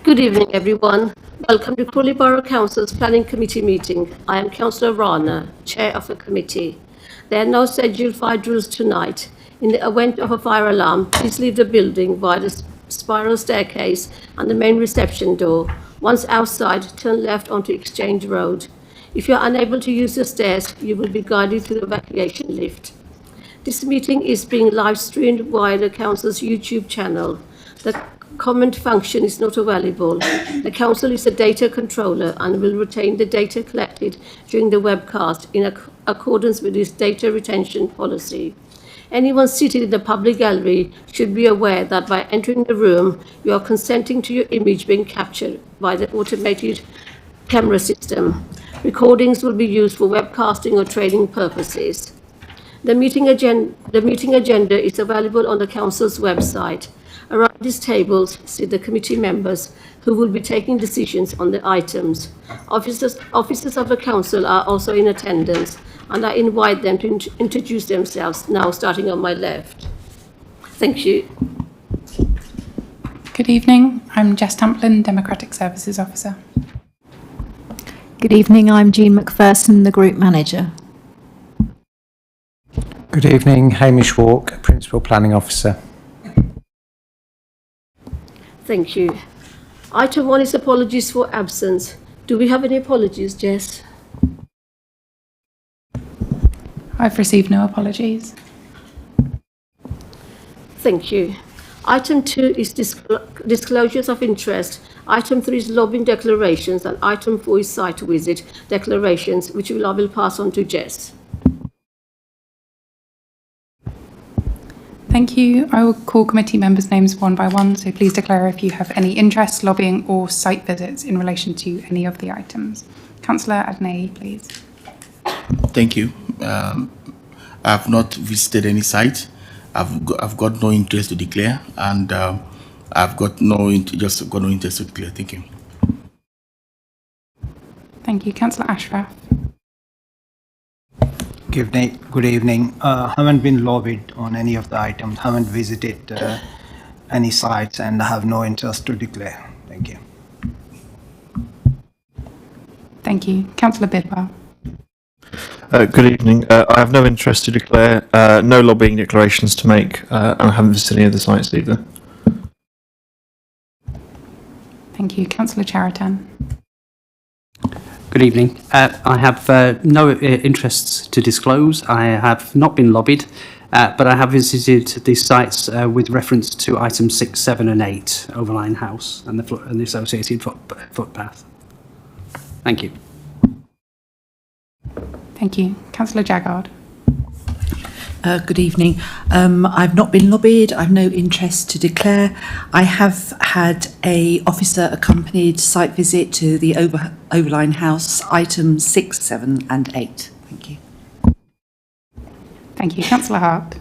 Good evening, everyone. Welcome to Crawley Borough Council's Planning Committee meeting. I am Councillor Rana, Chair of the committee. There are no scheduled fire drills tonight. In the event of a fire alarm, please leave the building via the spiral staircase and the main reception door. Once outside, turn left onto Exchange Road. If you are unable to use the stairs, you will be guided to the evacuation lift. This meeting is being live streamed via the Council's YouTube channel. The comment function is not available. The Council is a data controller and will retain the data collected during the webcast in accordance with its data retention policy. Anyone seated in the public gallery should be aware that by entering the room, you are consenting to your image being captured by the automated camera system. Recordings will be used for webcasting or training purposes. The meeting agenda is available on the Council's website. Around these tables sit the committee members who will be taking decisions on the items. Officers of the Council are also in attendance, and I invite them to introduce themselves now, starting on my left. Thank you. Good evening. I'm Jess Tamplin, Democratic Services Officer. Good evening. I'm Jean McPherson, the Group Manager. Good evening. Hamish Walk, Principal Planning Officer. Thank you. Item 1 is apologies for absence. Do we have any apologies, Jess? I've received no apologies. Thank you. Item 2 is disclosures of interest. Item 3 is lobbying declarations, and item 4 is site visit declarations, which I will pass on to Jess. Thank you. I will call committee members' names one by one, so please declare if you have any interest, lobbying or site visits in relation to any of the items. Councillor Adney, please. Thank you. I've not visited any site. I've got no interest to declare, and I've got no interest to declare. Thank you. Thank you. Councillor Ashraf. Good evening. Haven't been lobbied on any of the items, haven't visited any sites, and have no interest to declare. Thank you. Thank you. Councillor Bidwell. Good evening. I have no interest to declare, no lobbying declarations to make, and I haven't visited any of the sites either. Thank you. Councillor Charitan. Good evening. I have no interests to disclose. I have not been lobbied, but I have visited these sites with reference to items 6, 7 and 8, Overline House and the associated footpath. Thank you. Thank you. Councillor Jaggard. Good evening. I've not been lobbied. I've no interest to declare. I have had a officer accompanied site visit to the Overline House, items 6, 7 and 8. Thank you. Thank you. Councillor Hart.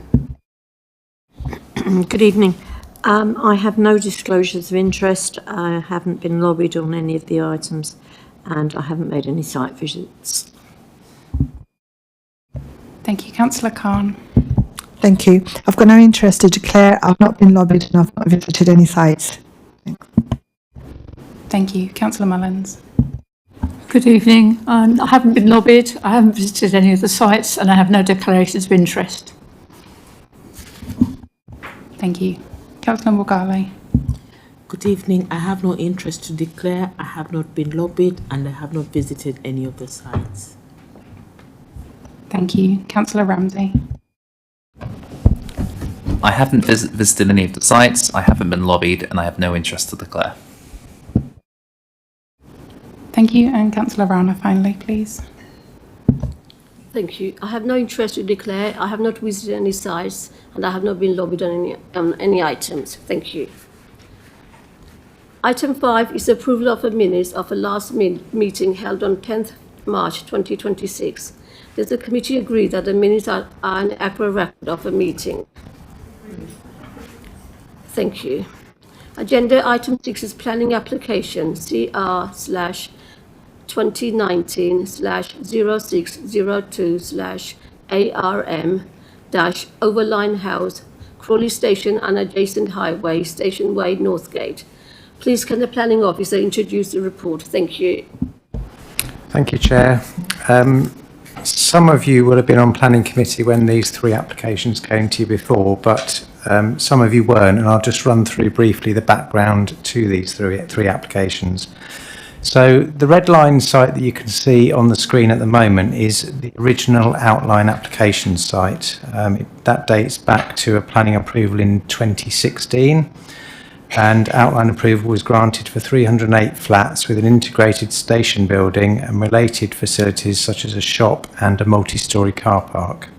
Good evening. I have no disclosures of interest. I haven't been lobbied on any of the items, and I haven't made any site visits. Thank you. Councillor Khan. Thank you. I've got no interest to declare. I've not been lobbied and I've not visited any sites. Thanks. Thank you. Councillor Mullins. Good evening. I haven't been lobbied, I haven't visited any of the sites, and I have no declarations of interest. Thank you. Councillor Morgale. Good evening. I have no interest to declare. I have not been lobbied, and I have not visited any of the sites. Thank you. Councillor Ramsey. I haven't visited any of the sites, I haven't been lobbied, and I have no interest to declare. Thank you. And Councillor Rana, finally, please. Thank you. I have no interest to declare. I have not visited any sites, and I have not been lobbied on any items. Thank you. Item 5 is approval of the minutes of a last meeting held on 10th March 2026. Does the committee agree that the minutes are an accurate record of a meeting? Thank you. Agenda item 6 is planning application CR/2019/0602/ARM-Overline House, Crawley Station and adjacent highway, Station Way, Northgate. Please can the planning officer introduce the report? Thank you. Thank you, Chair. Some of you will have been on planning committee when these 3 applications came to you before, but some of you weren't, and I'll just run through briefly the background to these three applications. So the red line site that you can see on the screen at the moment is the original outline application site. That dates back to a planning approval in 2016, and outline approval was granted for 308 flats with an integrated station building and related facilities such as a shop and a multi-storey car park.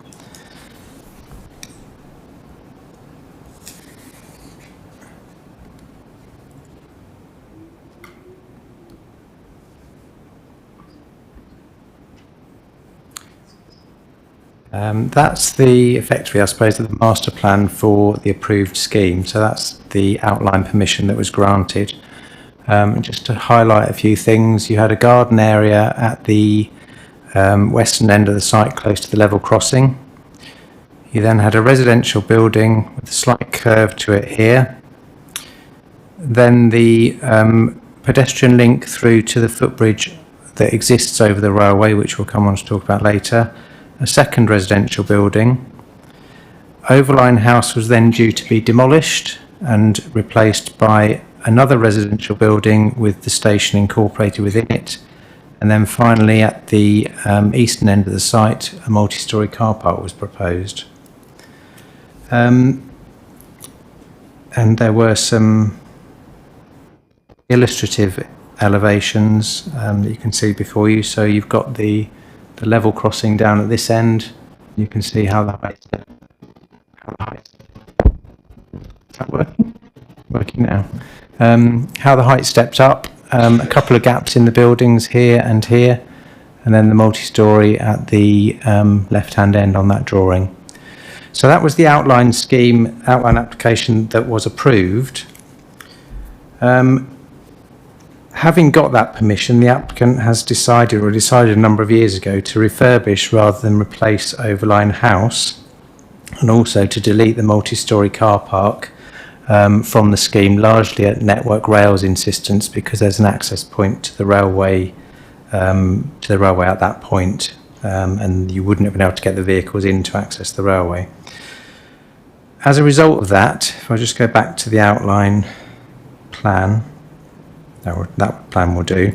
That's effectively, I suppose, the master plan for the approved scheme. So that's the outline permission that was granted. Just to highlight a few things, you had a garden area at the western end of the site close to the level crossing. You then had a residential building with a slight curve to it here. Then the pedestrian link through to the footbridge that exists over the railway, which we'll come on to talk about later. A second residential building. Overline House was then due to be demolished and replaced by another residential building with the station incorporated within it. And then finally at the eastern end of the site, a multi-storey car park was proposed. And there were some illustrative elevations that you can see before you. So you've got the level crossing down at this end. You can see how the height. Is that working? Working now. How the height stepped up. A couple of gaps in the buildings here, and then the multi-storey at the left-hand end on that drawing. So that was the outline scheme, outline application that was approved. Having got that permission, the applicant has decided a number of years ago to refurbish rather than replace Overline House, and also to delete the multi-storey car park from the scheme, largely at Network Rail's insistence, because there's an access point to the railway at that point, and you wouldn't have been able to get the vehicles in to access the railway. As a result of that, if I just go back to the outline plan, that plan will do.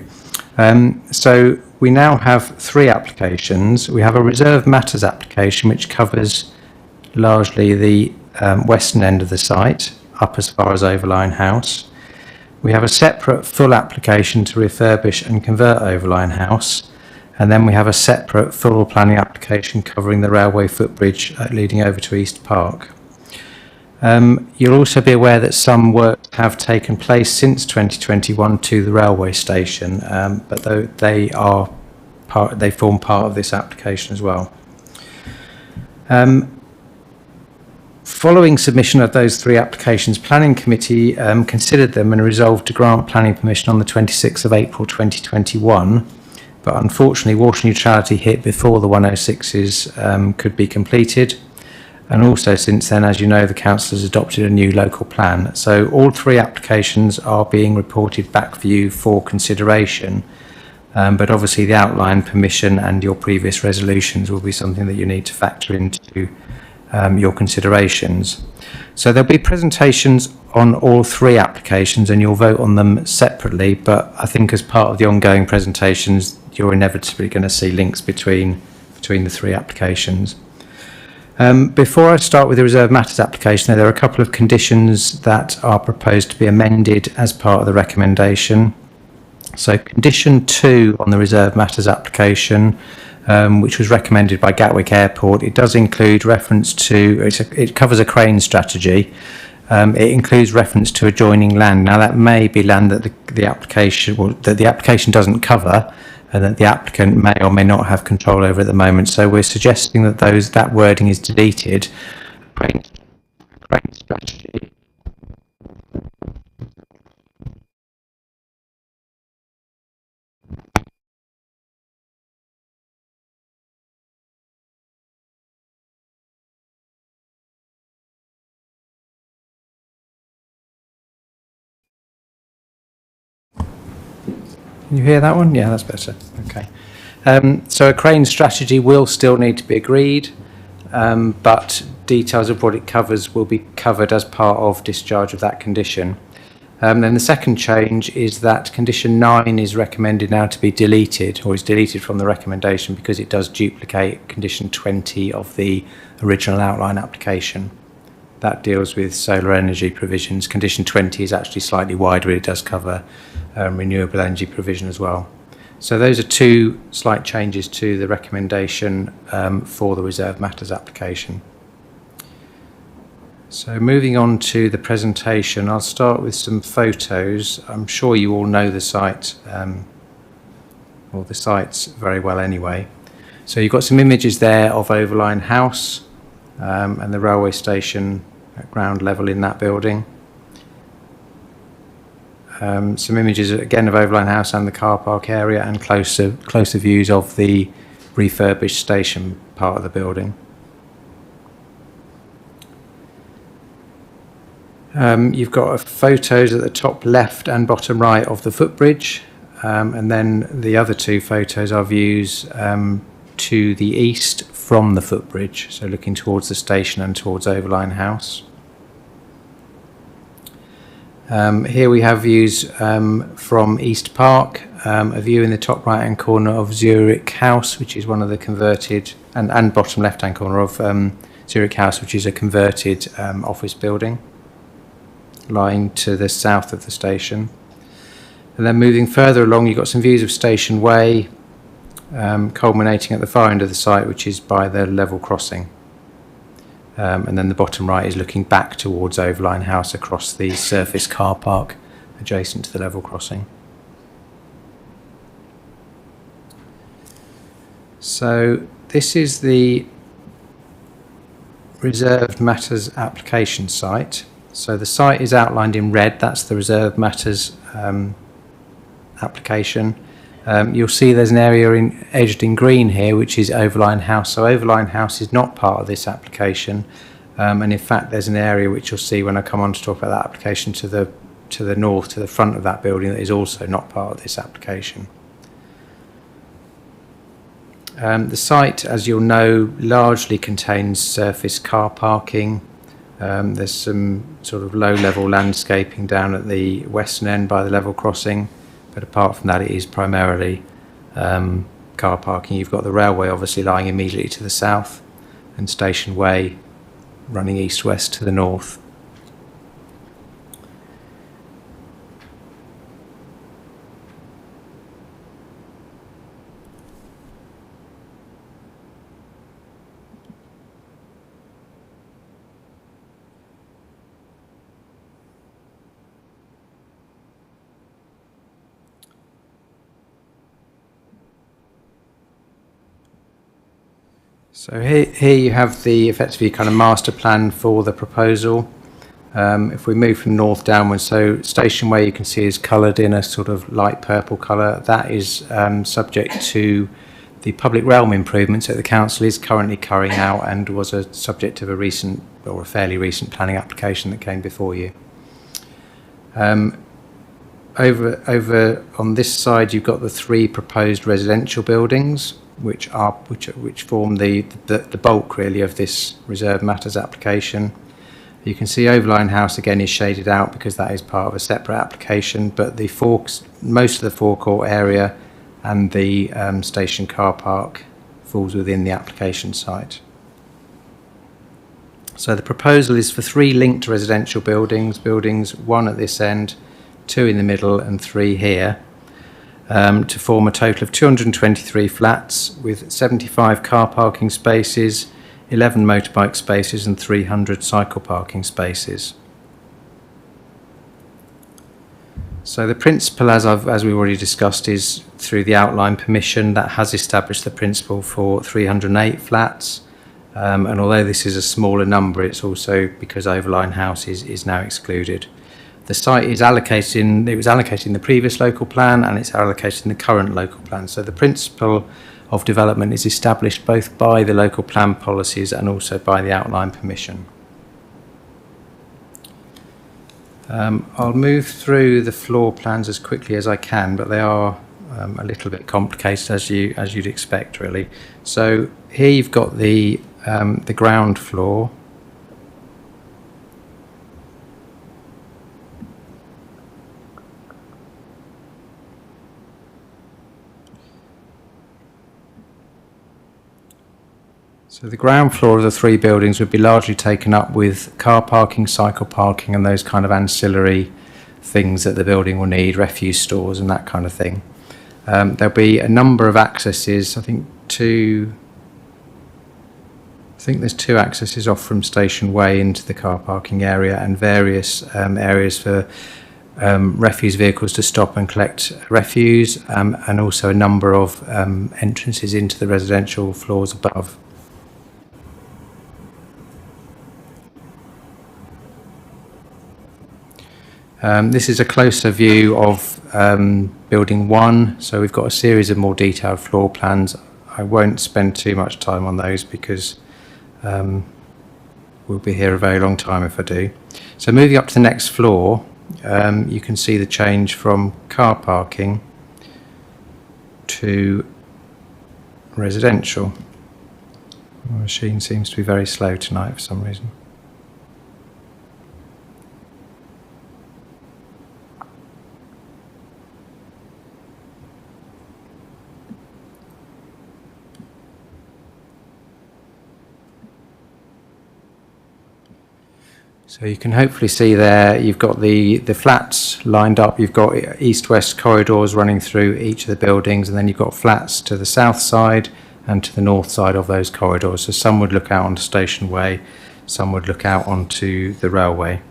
So we now have 3 applications. We have a reserve matters application which covers largely the western end of the site up as far as Overline House. We have a separate full application to refurbish and convert Overline House, and then we have a separate full planning application covering the railway footbridge leading over to East Park. You'll also be aware that some work have taken place since 2021 to the railway station, but they form part of this application as well. Following submission of those 3 applications, Planning Committee considered them and resolved to grant planning permission on the 26th of April 2021, but unfortunately water neutrality hit before the 106s could be completed. And also since then, as you know, the council has adopted a new local plan. So all 3 applications are being reported back for you for consideration. But obviously the outline permission and your previous resolutions will be something that you need to factor into your considerations. So there'll be presentations on all 3 applications and you'll vote on them separately. But I think as part of the ongoing presentations, you're inevitably going to see links between the 3 applications. Before I start with the reserve matters application, there are a couple of conditions that are proposed to be amended as part of the recommendation. So condition 2 on the reserve matters application, which was recommended by Gatwick Airport, it does include reference to, it covers a crane strategy. It includes reference to adjoining land. Now that may be land that the application doesn't cover, and that the applicant may or may not have control over at the moment. So we're suggesting that that wording is deleted. Crane strategy Can you hear that one? Yeah, that's better. Okay. So a crane strategy will still need to be agreed, but details of what it covers will be covered as part of discharge of that condition. Then the second change is that condition 9 is recommended now to be deleted, or is deleted from the recommendation because it does duplicate condition 20 of the original outline application. That deals with solar energy provisions. Condition 20 is actually slightly wider. It does cover renewable energy provision as well. So those are two slight changes to the recommendation for the reserved matters application. So moving on to the presentation, I'll start with some photos. I'm sure you all know the site, or the sites very well anyway. So you've got some images there of Overline House and the railway station at ground level in that building. Some images again of Overline House and the car park area, and closer views of the refurbished station part of the building. You've got photos at the top left and bottom right of the footbridge, and then the other two photos are views to the east from the footbridge, so looking towards the station and towards Overline House. Here we have views from East Park, a view in the top right hand corner of Zurich House, which is one of the converted, and bottom left hand corner of Zurich House, which is a converted office building lying to the south of the station. And then moving further along, you've got some views of Station Way, culminating at the far end of the site, which is by the level crossing. And then the bottom right is looking back towards Overline House across the surface car park adjacent to the level crossing. So this is the reserved matters application site. So the site is outlined in red, that's the reserved matters application. You'll see there's an area edged in green here, which is Overline House. So Overline House is not part of this application, and in fact there's an area which you'll see when I come on to talk about that application to the north, to the front of that building, that is also not part of this application. The site, as you'll know, largely contains surface car parking. There's some sort of low-level landscaping down at the western end by the level crossing, but apart from that it is primarily car parking. You've got the railway obviously lying immediately to the south, and Station Way running east-west to the north. So here you have the effectively kind of master plan for the proposal. If we move from north downwards, so Station Way you can see is coloured in a sort of light purple colour. That is subject to the public realm improvements that the council is currently carrying out, and was a subject of a recent, or a fairly recent, planning application that came before you. Over on this side you've got the three proposed residential buildings, which form the bulk really of this reserved matters application. You can see Overline House again is shaded out because that is part of a separate application, but most of the forecourt area and the station car park falls within the application site. So the proposal is for 3 linked residential buildings, 1 at this end, 2 in the middle and 3 here, to form a total of 223 flats with 75 car parking spaces, 11 motorbike spaces and 300 cycle parking spaces. So the principle, as we've already discussed, is through the outline permission that has established the principle for 308 flats, and although this is a smaller number, it's also because Overline House is now excluded. The site is allocated it was allocated in the previous local plan, and it's allocated in the current local plan. So the principle of development is established both by the local plan policies and also by the outline permission. I'll move through the floor plans as quickly as I can, but they are a little bit complicated as you'd expect, really. So here you've got the ground floor. So the ground floor of the three buildings would be largely taken up with car parking, cycle parking, and those kind of ancillary things that the building will need, refuse stores and that kind of thing. There'll be a number of accesses. I think there's two accesses off from Station Way into the car parking area, and various areas for refuse vehicles to stop and collect refuse, and also a number of entrances into the residential floors above. This is a closer view of building 1, so we've got a series of more detailed floor plans. I won't spend too much time on those because we'll be here a very long time if I do. So moving up to the next floor, you can see the change from car parking to residential. My machine seems to be very slow tonight for some reason. So you can hopefully see there, you've got the flats lined up, you've got east-west corridors running through each of the buildings, and then you've got flats to the south side and to the north side of those corridors. So some would look out onto Station Way, some would look out onto the railway.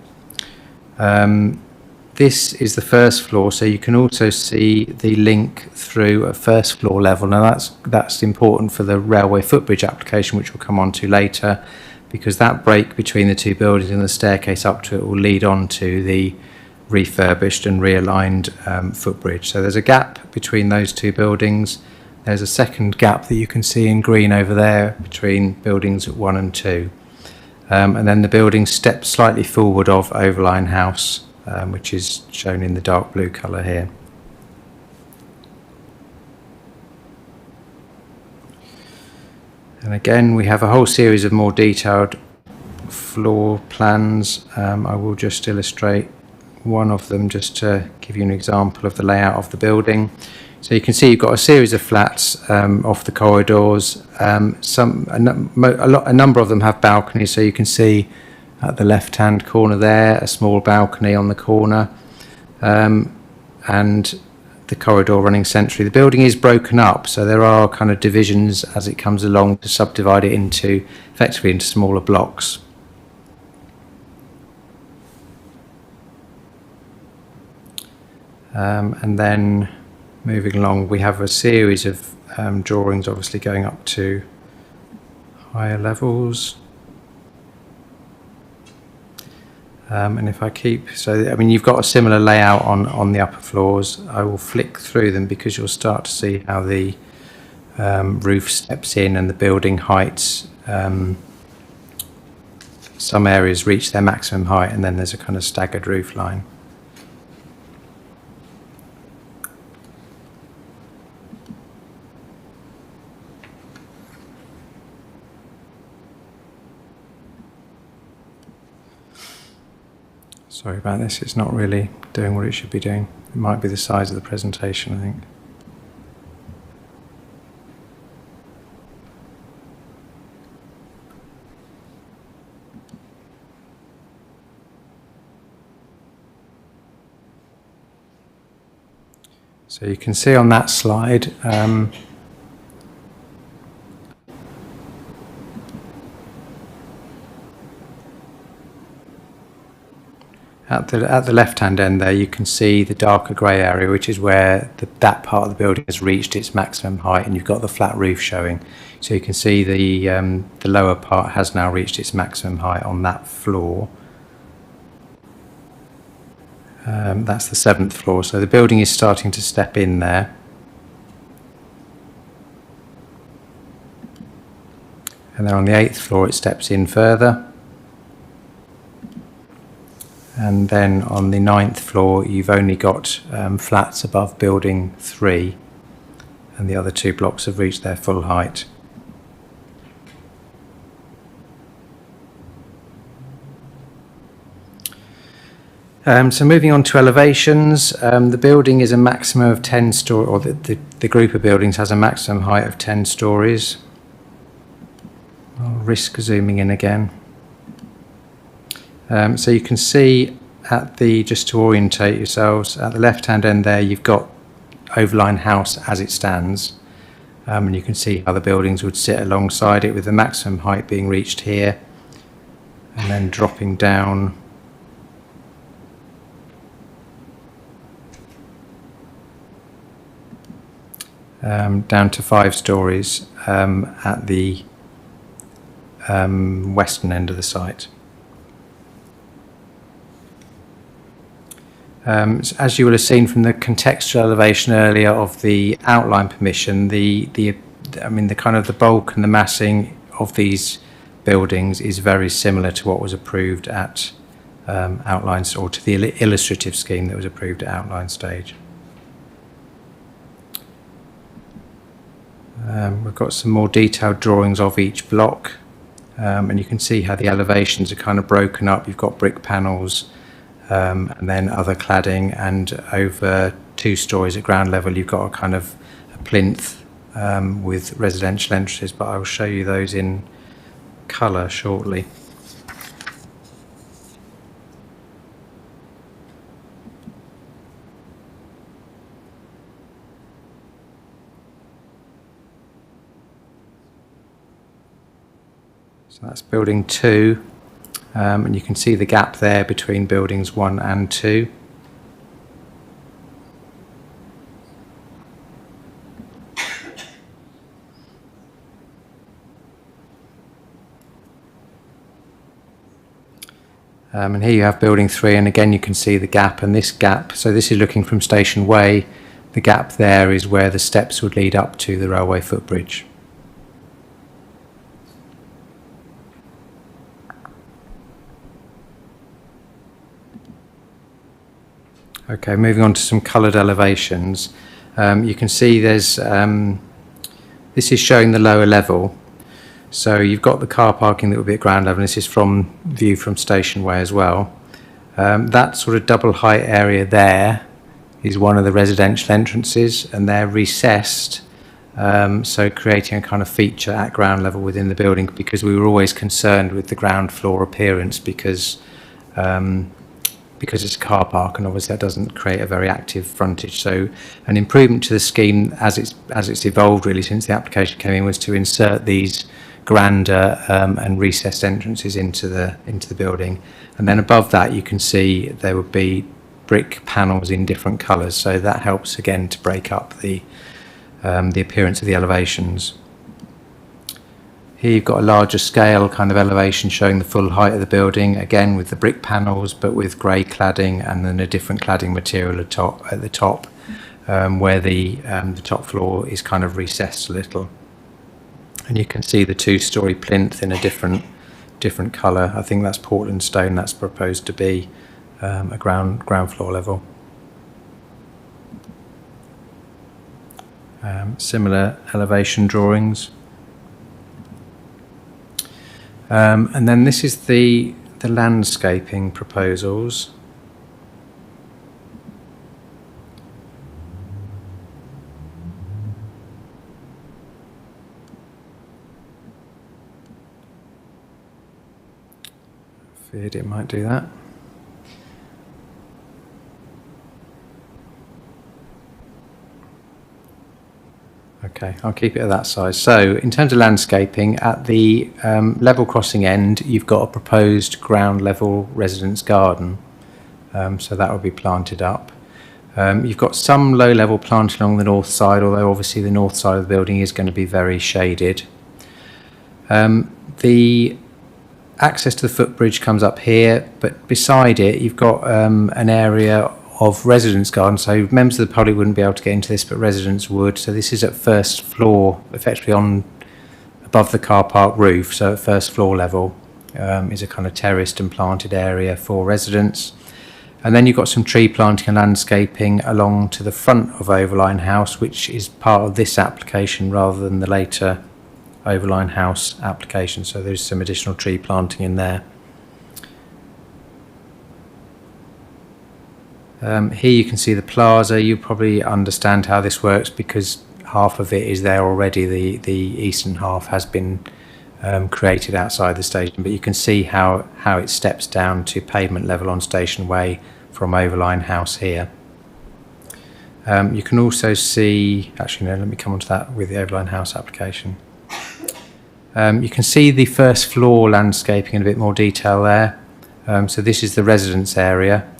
This is the first floor, so you can also see the link through a first floor level. Now that's important for the railway footbridge application, which we'll come on to later, because that break between the two buildings and the staircase up to it will lead on to the refurbished and realigned footbridge. So there's a gap between those two buildings. There's a second gap that you can see in green over there between buildings 1 and 2. And then the building steps slightly forward of Overline House, which is shown in the dark blue colour here. And again, we have a whole series of more detailed floor plans. I will just illustrate one of them just to give you an example of the layout of the building. So you can see you've got a series of flats off the corridors. A number of them have balconies, so you can see at the left-hand corner there, a small balcony on the corner, and the corridor running centrally. The building is broken up, so there are kind of divisions as it comes along to subdivide it effectively into smaller blocks. And then moving along, we have a series of drawings obviously going up to higher levels. And if I you've got a similar layout on the upper floors. I will flick through them because you'll start to see how the roof steps in and the building heights. Some areas reach their maximum height, and then there's a kind of staggered roof line. Sorry about this, it's not really doing what it should be doing. It might be the size of the presentation, I think. So you can see on that slide, at the left-hand end there, you can see the darker grey area, which is where that part of the building has reached its maximum height, and you've got the flat roof showing. So you can see the lower part has now reached its maximum height on that floor. That's the 7th floor, so the building is starting to step in there. And then on the 8th floor it steps in further. And then on the 9th floor, you've only got flats above building 3, and the other 2 blocks have reached their full height. So moving on to elevations, the building is a maximum of 10 stories, or the group of buildings has a maximum height of 10 stories. I'll risk zooming in again. So you can see just to orientate yourselves, at the left-hand end there, you've got Overline House as it stands. And you can see how the buildings would sit alongside it, with the maximum height being reached here, and then dropping down down to 5 stories at the western end of the site. As you will have seen from the contextual elevation earlier of the outline permission, the kind of the bulk and the massing of these buildings is very similar to what was approved at outline, or to the illustrative scheme that was approved at outline stage. We've got some more detailed drawings of each block, and you can see how the elevations are kind of broken up. You've got brick panels, and then other cladding, and over 2 stories at ground level you've got a kind of a plinth with residential entrances, but I will show you those in colour shortly. So that's building 2, and you can see the gap there between buildings 1 and 2. And here you have building 3, and again you can see the gap, and this gap, so this is looking from Station Way, the gap there is where the steps would lead up to the railway footbridge. Okay, moving on to some coloured elevations. You can see there's, this is showing the lower level. So you've got the car parking that will be at ground level, and this is from view from Station Way as well. That sort of double height area there is one of the residential entrances, and they're recessed, so creating a kind of feature at ground level within the building, because we were always concerned with the ground floor appearance, because it's a car park, and obviously that doesn't create a very active frontage. So an improvement to the scheme as it's evolved really since the application came in was to insert these grander and recessed entrances into the building, and then above that you can see there would be brick panels in different colours, so that helps again to break up the appearance of the elevations. Here you've got a larger scale kind of elevation showing the full height of the building, again with the brick panels but with grey cladding, and then a different cladding material at the top, where the top floor is kind of recessed a little. And you can see the 2-storey plinth in a different colour. I think that's Portland stone. That's proposed to be a ground floor level. Similar elevation drawings. And then this is the landscaping proposals. Feared it might do that. Okay, I'll keep it at that size. So in terms of landscaping, at the level crossing end, you've got a proposed ground level residence garden. So that will be planted up. You've got some low level planting along the north side, although obviously the north side of the building is going to be very shaded. The access to the footbridge comes up here, but beside it you've got an area of residence garden, so members of the public wouldn't be able to get into this, but residents would. So this is at first floor, effectively on above the car park roof, so at first floor level is a kind of terraced and planted area for residents. And then you've got some tree planting and landscaping along to the front of Overline House, which is part of this application rather than the later Overline House application. So there's some additional tree planting in there. Here you can see the plaza. You probably understand how this works because half of it is there already. The eastern half has been created outside the station, but you can see how it steps down to pavement level on Station Way from Overline House here. You can also see, actually no, let me come on to that with the Overline House application. You can see the first floor landscaping in a bit more detail there. So this is the residence area.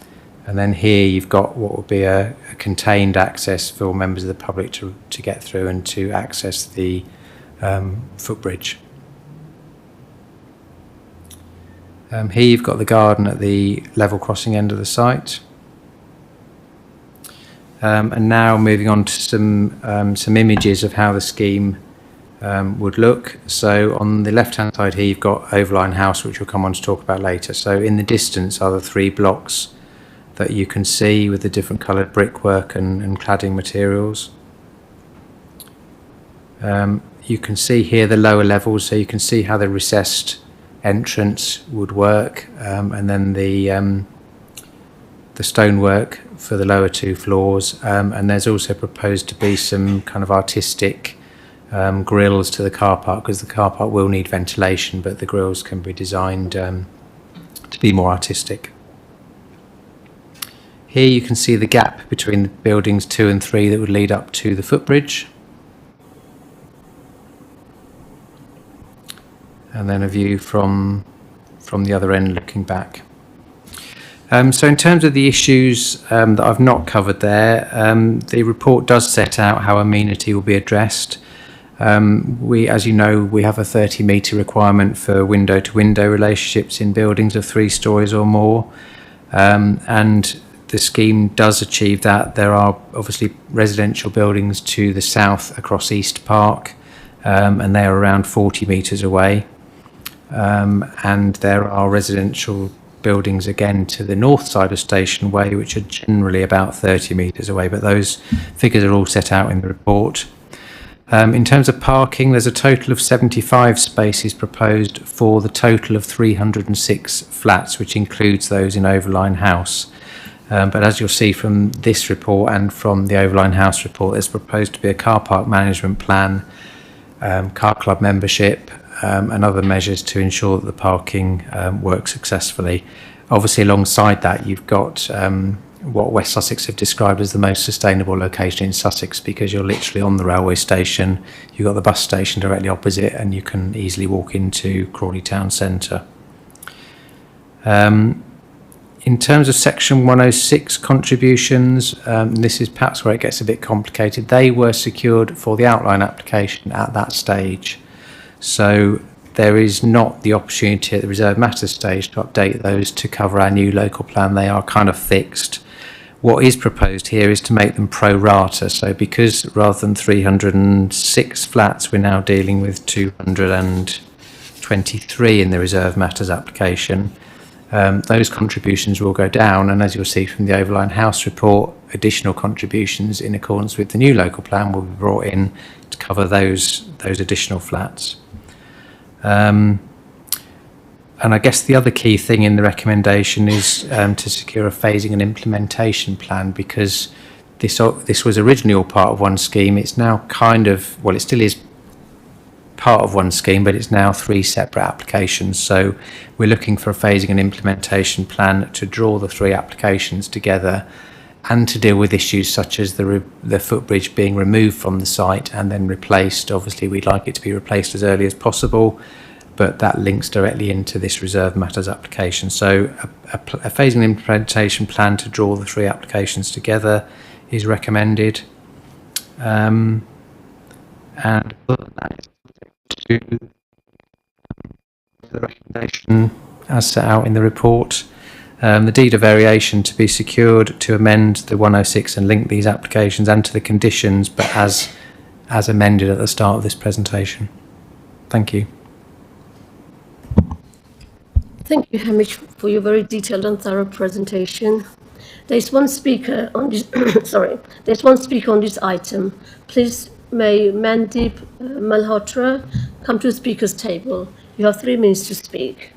And then here you've got what would be a contained access for members of the public to get through and to access the footbridge. Here you've got the garden at the level crossing end of the site. And now moving on to some images of how the scheme would look. So on the left hand side here you've got Overline House, which we'll come on to talk about later. So in the distance are the 3 blocks that you can see with the different coloured brickwork and cladding materials. You can see here the lower levels, so you can see how the recessed entrance would work, and then the stonework for the lower 2 floors, and there's also proposed to be some kind of artistic grills to the car park, because the car park will need ventilation, but the grills can be designed to be more artistic. Here you can see the gap between the buildings 2 and 3 that would lead up to the footbridge. And then a view from the other end looking back. So in terms of the issues that I've not covered there, the report does set out how amenity will be addressed. As you know, we have a 30-metre requirement for window-to-window relationships in buildings of 3 stories or more. And the scheme does achieve that. There are obviously residential buildings to the south across East Park, and they are around 40 metres away. And there are residential buildings again to the north side of Station Way, which are generally about 30 metres away, but those figures are all set out in the report. In terms of parking, there's a total of 75 spaces proposed for the total of 306 flats, which includes those in Overline House. But as you'll see from this report and from the Overline House report, there's proposed to be a car park management plan, car club membership, and other measures to ensure that the parking works successfully. Obviously, alongside that, you've got what West Sussex have described as the most sustainable location in Sussex, because you're literally on the railway station, you've got the bus station directly opposite, and you can easily walk into Crawley town centre. In terms of Section 106 contributions, this is perhaps where it gets a bit complicated. They were secured for the outline application at that stage. So there is not the opportunity at the reserved matters stage to update those to cover our new local plan. They are kind of fixed. What is proposed here is to make them pro rata. So because rather than 306 flats, we're now dealing with 223 in the reserved matters application. Those contributions will go down, and as you'll see from the Overline House report, additional contributions in accordance with the new local plan will be brought in to cover those additional flats. And I guess the other key thing in the recommendation is to secure a phasing and implementation plan, because this was originally all part of one scheme. It's now kind of, well, it still is part of one scheme, but it's now 3 separate applications. So we're looking for a phasing and implementation plan to draw the 3 applications together and to deal with issues such as the footbridge being removed from the site and then replaced. Obviously, we'd like it to be replaced as early as possible, but that links directly into this reserved matters application. So a phasing and implementation plan to draw the 3 applications together is recommended. And other than that, to the recommendation as set out in the report. The deed of variation to be secured to amend the 106 and link these applications and to the conditions, but as amended at the start of this presentation. Thank you. Thank you, Hamish, for your very detailed and thorough presentation. There's one speaker on this, sorry, there's one speaker on this item. Please may Mandeep Malhotra come to the speaker's table. You have 3 minutes to speak.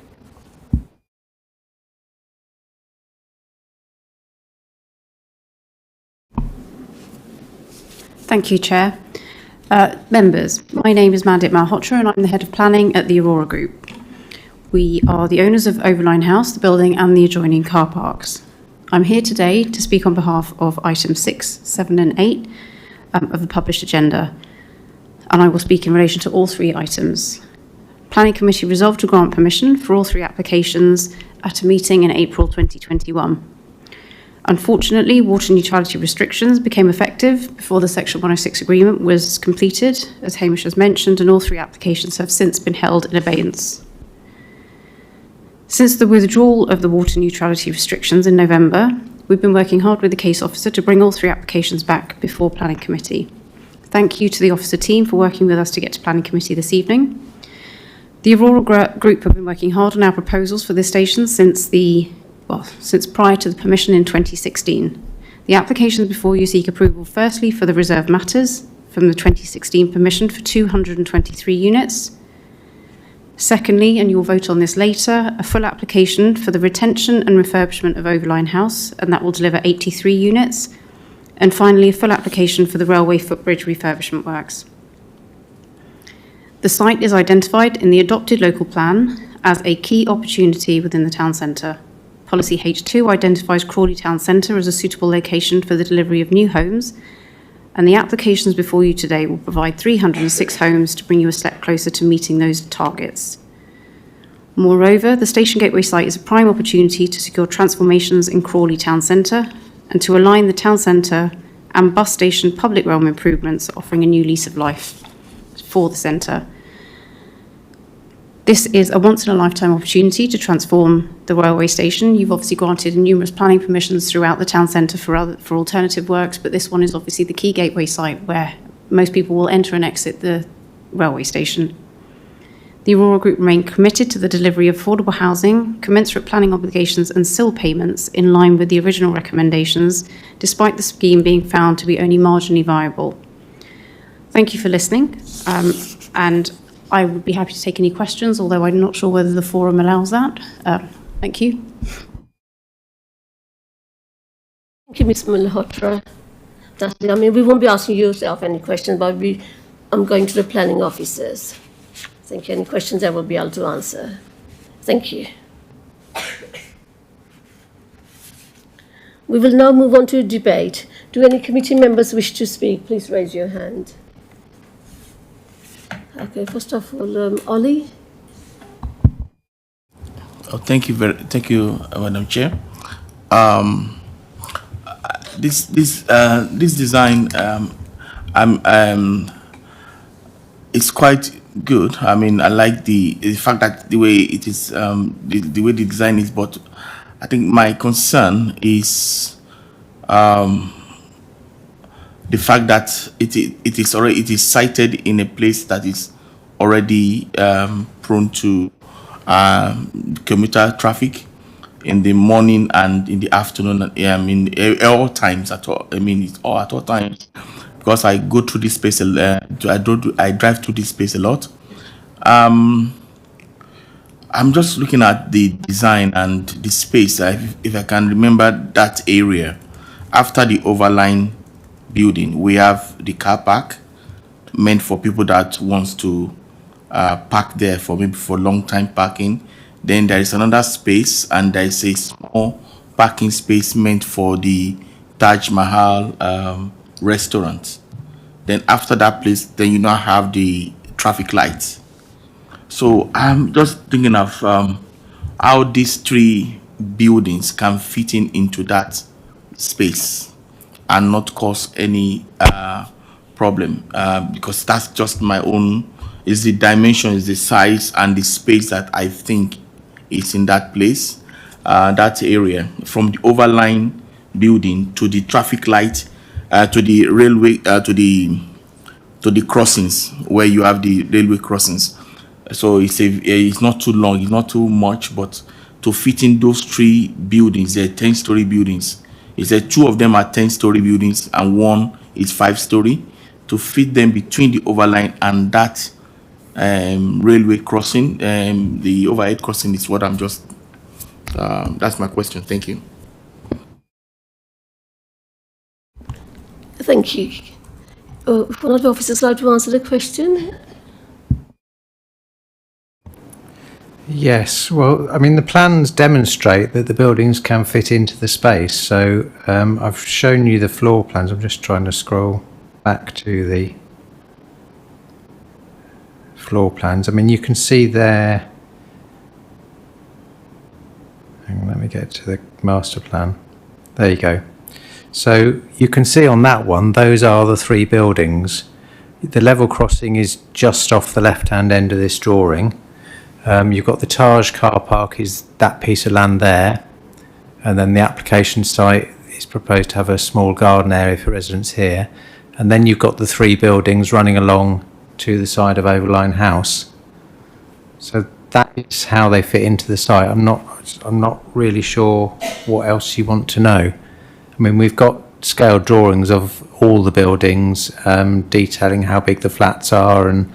Thank you, Chair. Members, my name is Mandip Malhotra and I'm the Head of Planning at the Aurora Group. We are the owners of Overline House, the building and the adjoining car parks. I'm here today to speak on behalf of items 6, 7 and 8 of the published agenda, and I will speak in relation to all 3 items. Planning Committee resolved to grant permission for all 3 applications at a meeting in April 2021. Unfortunately, water neutrality restrictions became effective before the Section 106 agreement was completed, as Hamish has mentioned, and all 3 applications have since been held in abeyance. Since the withdrawal of the water neutrality restrictions in November, we've been working hard with the case officer to bring all 3 applications back before Planning Committee. Thank you to the officer team for working with us to get to Planning Committee this evening. The Aurora Group have been working hard on our proposals for this station since prior to the permission in 2016. The applications before you seek approval firstly for the reserved matters from the 2016 permission for 223 units. Secondly, and you'll vote on this later, a full application for the retention and refurbishment of Overline House, and that will deliver 83 units. And finally, a full application for the railway footbridge refurbishment works. The site is identified in the adopted local plan as a key opportunity within the town centre. Policy H2 identifies Crawley Town Centre as a suitable location for the delivery of new homes, and the applications before you today will provide 306 homes to bring you a step closer to meeting those targets. Moreover, the Station Gateway site is a prime opportunity to secure transformations in Crawley Town Centre and to align the town centre and bus station public realm improvements, offering a new lease of life for the centre. This is a once-in-a-lifetime opportunity to transform the railway station. You've obviously granted numerous planning permissions throughout the town centre for alternative works, but this one is obviously the key gateway site where most people will enter and exit the railway station. The Aurora Group remain committed to the delivery of affordable housing, commensurate planning obligations and SIL payments in line with the original recommendations, despite the scheme being found to be only marginally viable. Thank you for listening, and I would be happy to take any questions, although I'm not sure whether the forum allows that. Thank you. Thank you, Ms. Malhotra. We won't be asking yourself any questions, but I'm going to the planning officers. Thank you. Any questions I will be able to answer. Thank you. We will now move on to debate. Do any committee members wish to speak? Please raise your hand. Okay, first of all, Ollie. Oh, thank you, Madam Chair. This design, it's quite good. I mean, I like the fact that the way it is, the way the design is. But I think my concern is the fact that it is sited in a place that is already prone to commuter traffic in the morning and in the afternoon. In all times at all. I mean, it's all at all times, because I go through this space. I drive through this space a lot. I'm just looking at the design and the space. If I can remember that area, after the Overline building, we have the car park meant for people that wants to park there for maybe for long time parking. Then there is another space, and there is a small parking space meant for the Taj Mahal restaurant. Then after that place, then you now have the traffic lights. So I'm just thinking of how these 3 buildings can fit into that space and not cause any problem, because that's just my own, is the dimension, is the size and the space that I think is in that place, that area, from the Overline building to the traffic light, to the railway, to the crossings where you have the railway crossings. So it's not too long, it's not too much, but to fit in those 3 buildings, they're 10-story buildings, You said 2 of them are 10-story buildings and 1 is 5-story. To fit them between the overline and that railway crossing, the overhead crossing is what I'm just. That's my question. Thank you. Thank you. If one of the officers like to answer the question. Yes, well, I mean, the plans demonstrate that the buildings can fit into the space. So I've shown you the floor plans. I'm just trying to scroll back to the floor plans. I mean, you can see there. Hang on, let me get to the master plan. There you go. So you can see on that one, those are the 3 buildings. The level crossing is just off the left-hand end of this drawing. You've got the Taj car park is that piece of land there, and then the application site is proposed to have a small garden area for residents here, and then you've got the 3 buildings running along to the side of Overline House. So that is how they fit into the site. I'm not really sure what else you want to know. I mean, we've got scaled drawings of all the buildings, detailing how big the flats are and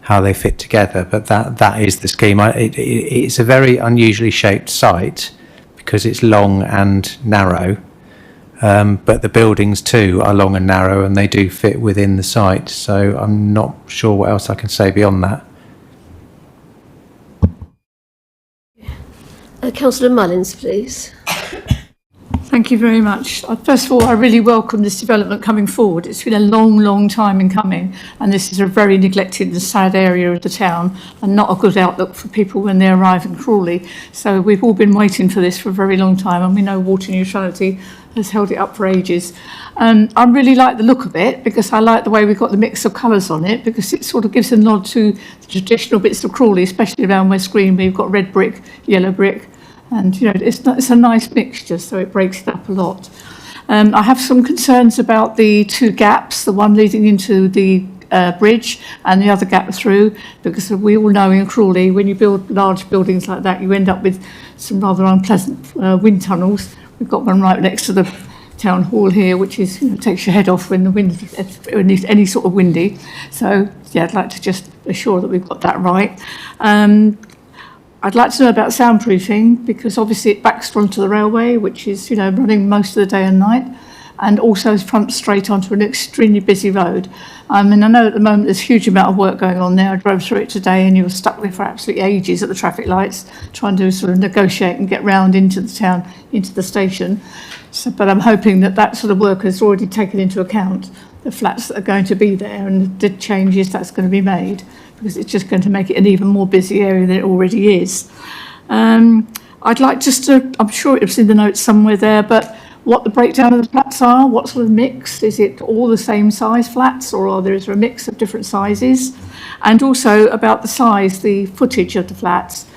how they fit together, but that is the scheme. It's a very unusually shaped site because it's long and narrow, but the buildings too are long and narrow and they do fit within the site, so I'm not sure what else I can say beyond that. Councillor Mullins, please. Thank you very much. First of all, I really welcome this development coming forward. It's been a long, long time in coming, and this is a very neglected and sad area of the town and not a good outlook for people when they arrive in Crawley. So we've all been waiting for this for a very long time, and we know water neutrality has held it up for ages. I really like the look of it because I like the way we've got the mix of colours on it, because it sort of gives a nod to the traditional bits of Crawley, especially around West Green, where you've got red brick, yellow brick, and you know it's a nice mixture, so it breaks it up a lot. I have some concerns about the 2 gaps, the one leading into the bridge and the other gap through, because we all know in Crawley when you build large buildings like that you end up with some rather unpleasant wind tunnels. We've got one right next to the town hall here, which is, you know, takes your head off when the wind, when it's any sort of windy. So yeah, I'd like to just assure that we've got that right. I'd like to know about soundproofing, because obviously it backs onto the railway, which is, you know, running most of the day and night, and also fronts straight onto an extremely busy road. I mean, I know at the moment there's a huge amount of work going on there. I drove through it today and you were stuck there for absolutely ages at the traffic lights, trying to sort of negotiate and get round into the town, into the station. So, but I'm hoping that that sort of work has already taken into account the flats that are going to be there and the changes that's going to be made, because it's just going to make it an even more busy area than it already is. I'd like just to, I'm sure it was in the notes somewhere there, but what the breakdown of the flats are, what sort of mix, is it all the same size flats, or is there a mix of different sizes? And also about the size, the footage of the flats,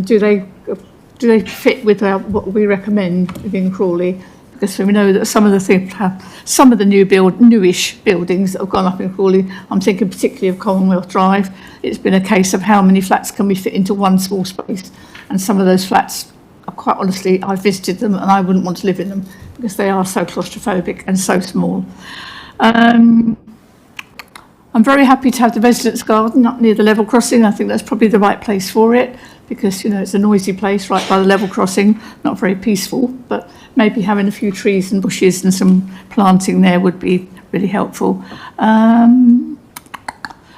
do they fit with what we recommend within Crawley? Because we know that some of the things have, some of the newish buildings that have gone up in Crawley, I'm thinking particularly of Commonwealth Drive, it's been a case of how many flats can we fit into one small space, and some of those flats, quite honestly, I've visited them and I wouldn't want to live in them because they are so claustrophobic and so small. I'm very happy to have the residents' garden up near the level crossing. I think that's probably the right place for it, because, you know, it's a noisy place right by the level crossing, not very peaceful, but maybe having a few trees and bushes and some planting there would be really helpful.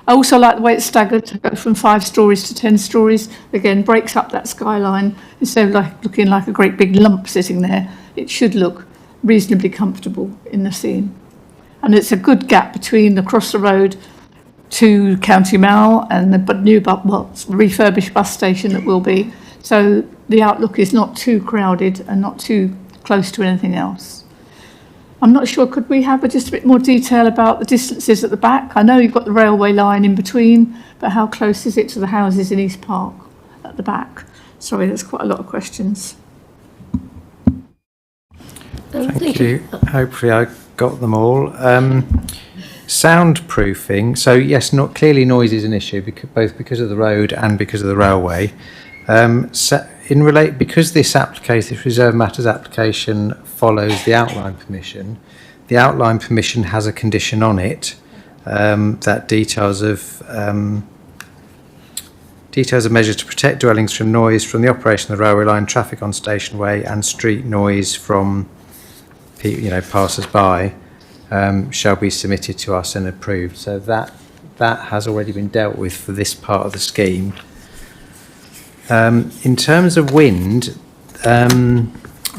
I also like the way it's staggered, to go from 5 stories to 10 stories. Again, breaks up that skyline. Instead of like looking like a great big lump sitting there, it should look reasonably comfortable in the scene. And it's a good gap between across the road to County Mall and the new refurbished bus station that will be. So the outlook is not too crowded and not too close to anything else. I'm not sure, could we have just a bit more detail about the distances at the back? I know you've got the railway line in between, but how close is it to the houses in East Park at the back? Sorry, there's quite a lot of questions. Thank you. Hopefully I got them all. Soundproofing. So yes, clearly noise is an issue, both because of the road and because of the railway. because this application, this reserve matters application follows the outline permission, the outline permission has a condition on it that details of measures to protect dwellings from noise from the operation of the railway line, traffic on station way, and street noise from passers-by shall be submitted to us and approved. So that has already been dealt with for this part of the scheme. In terms of wind, I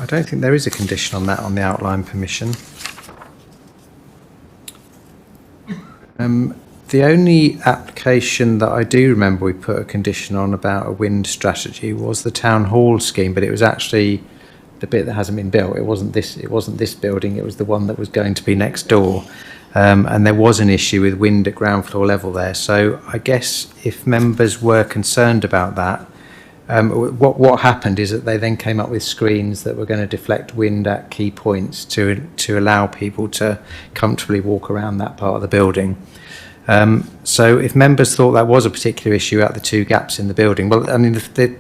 don't think there is a condition on that on the outline permission. The only application that I do remember we put a condition on about a wind strategy was the town hall scheme, but it was actually the bit that hasn't been built. It wasn't this building, it was the one that was going to be next door. And there was an issue with wind at ground floor level there. So I guess if members were concerned about that, what happened is that they then came up with screens that were going to deflect wind at key points to allow people to comfortably walk around that part of the building. So if members thought that was a particular issue at the two gaps in the building, well, I mean, the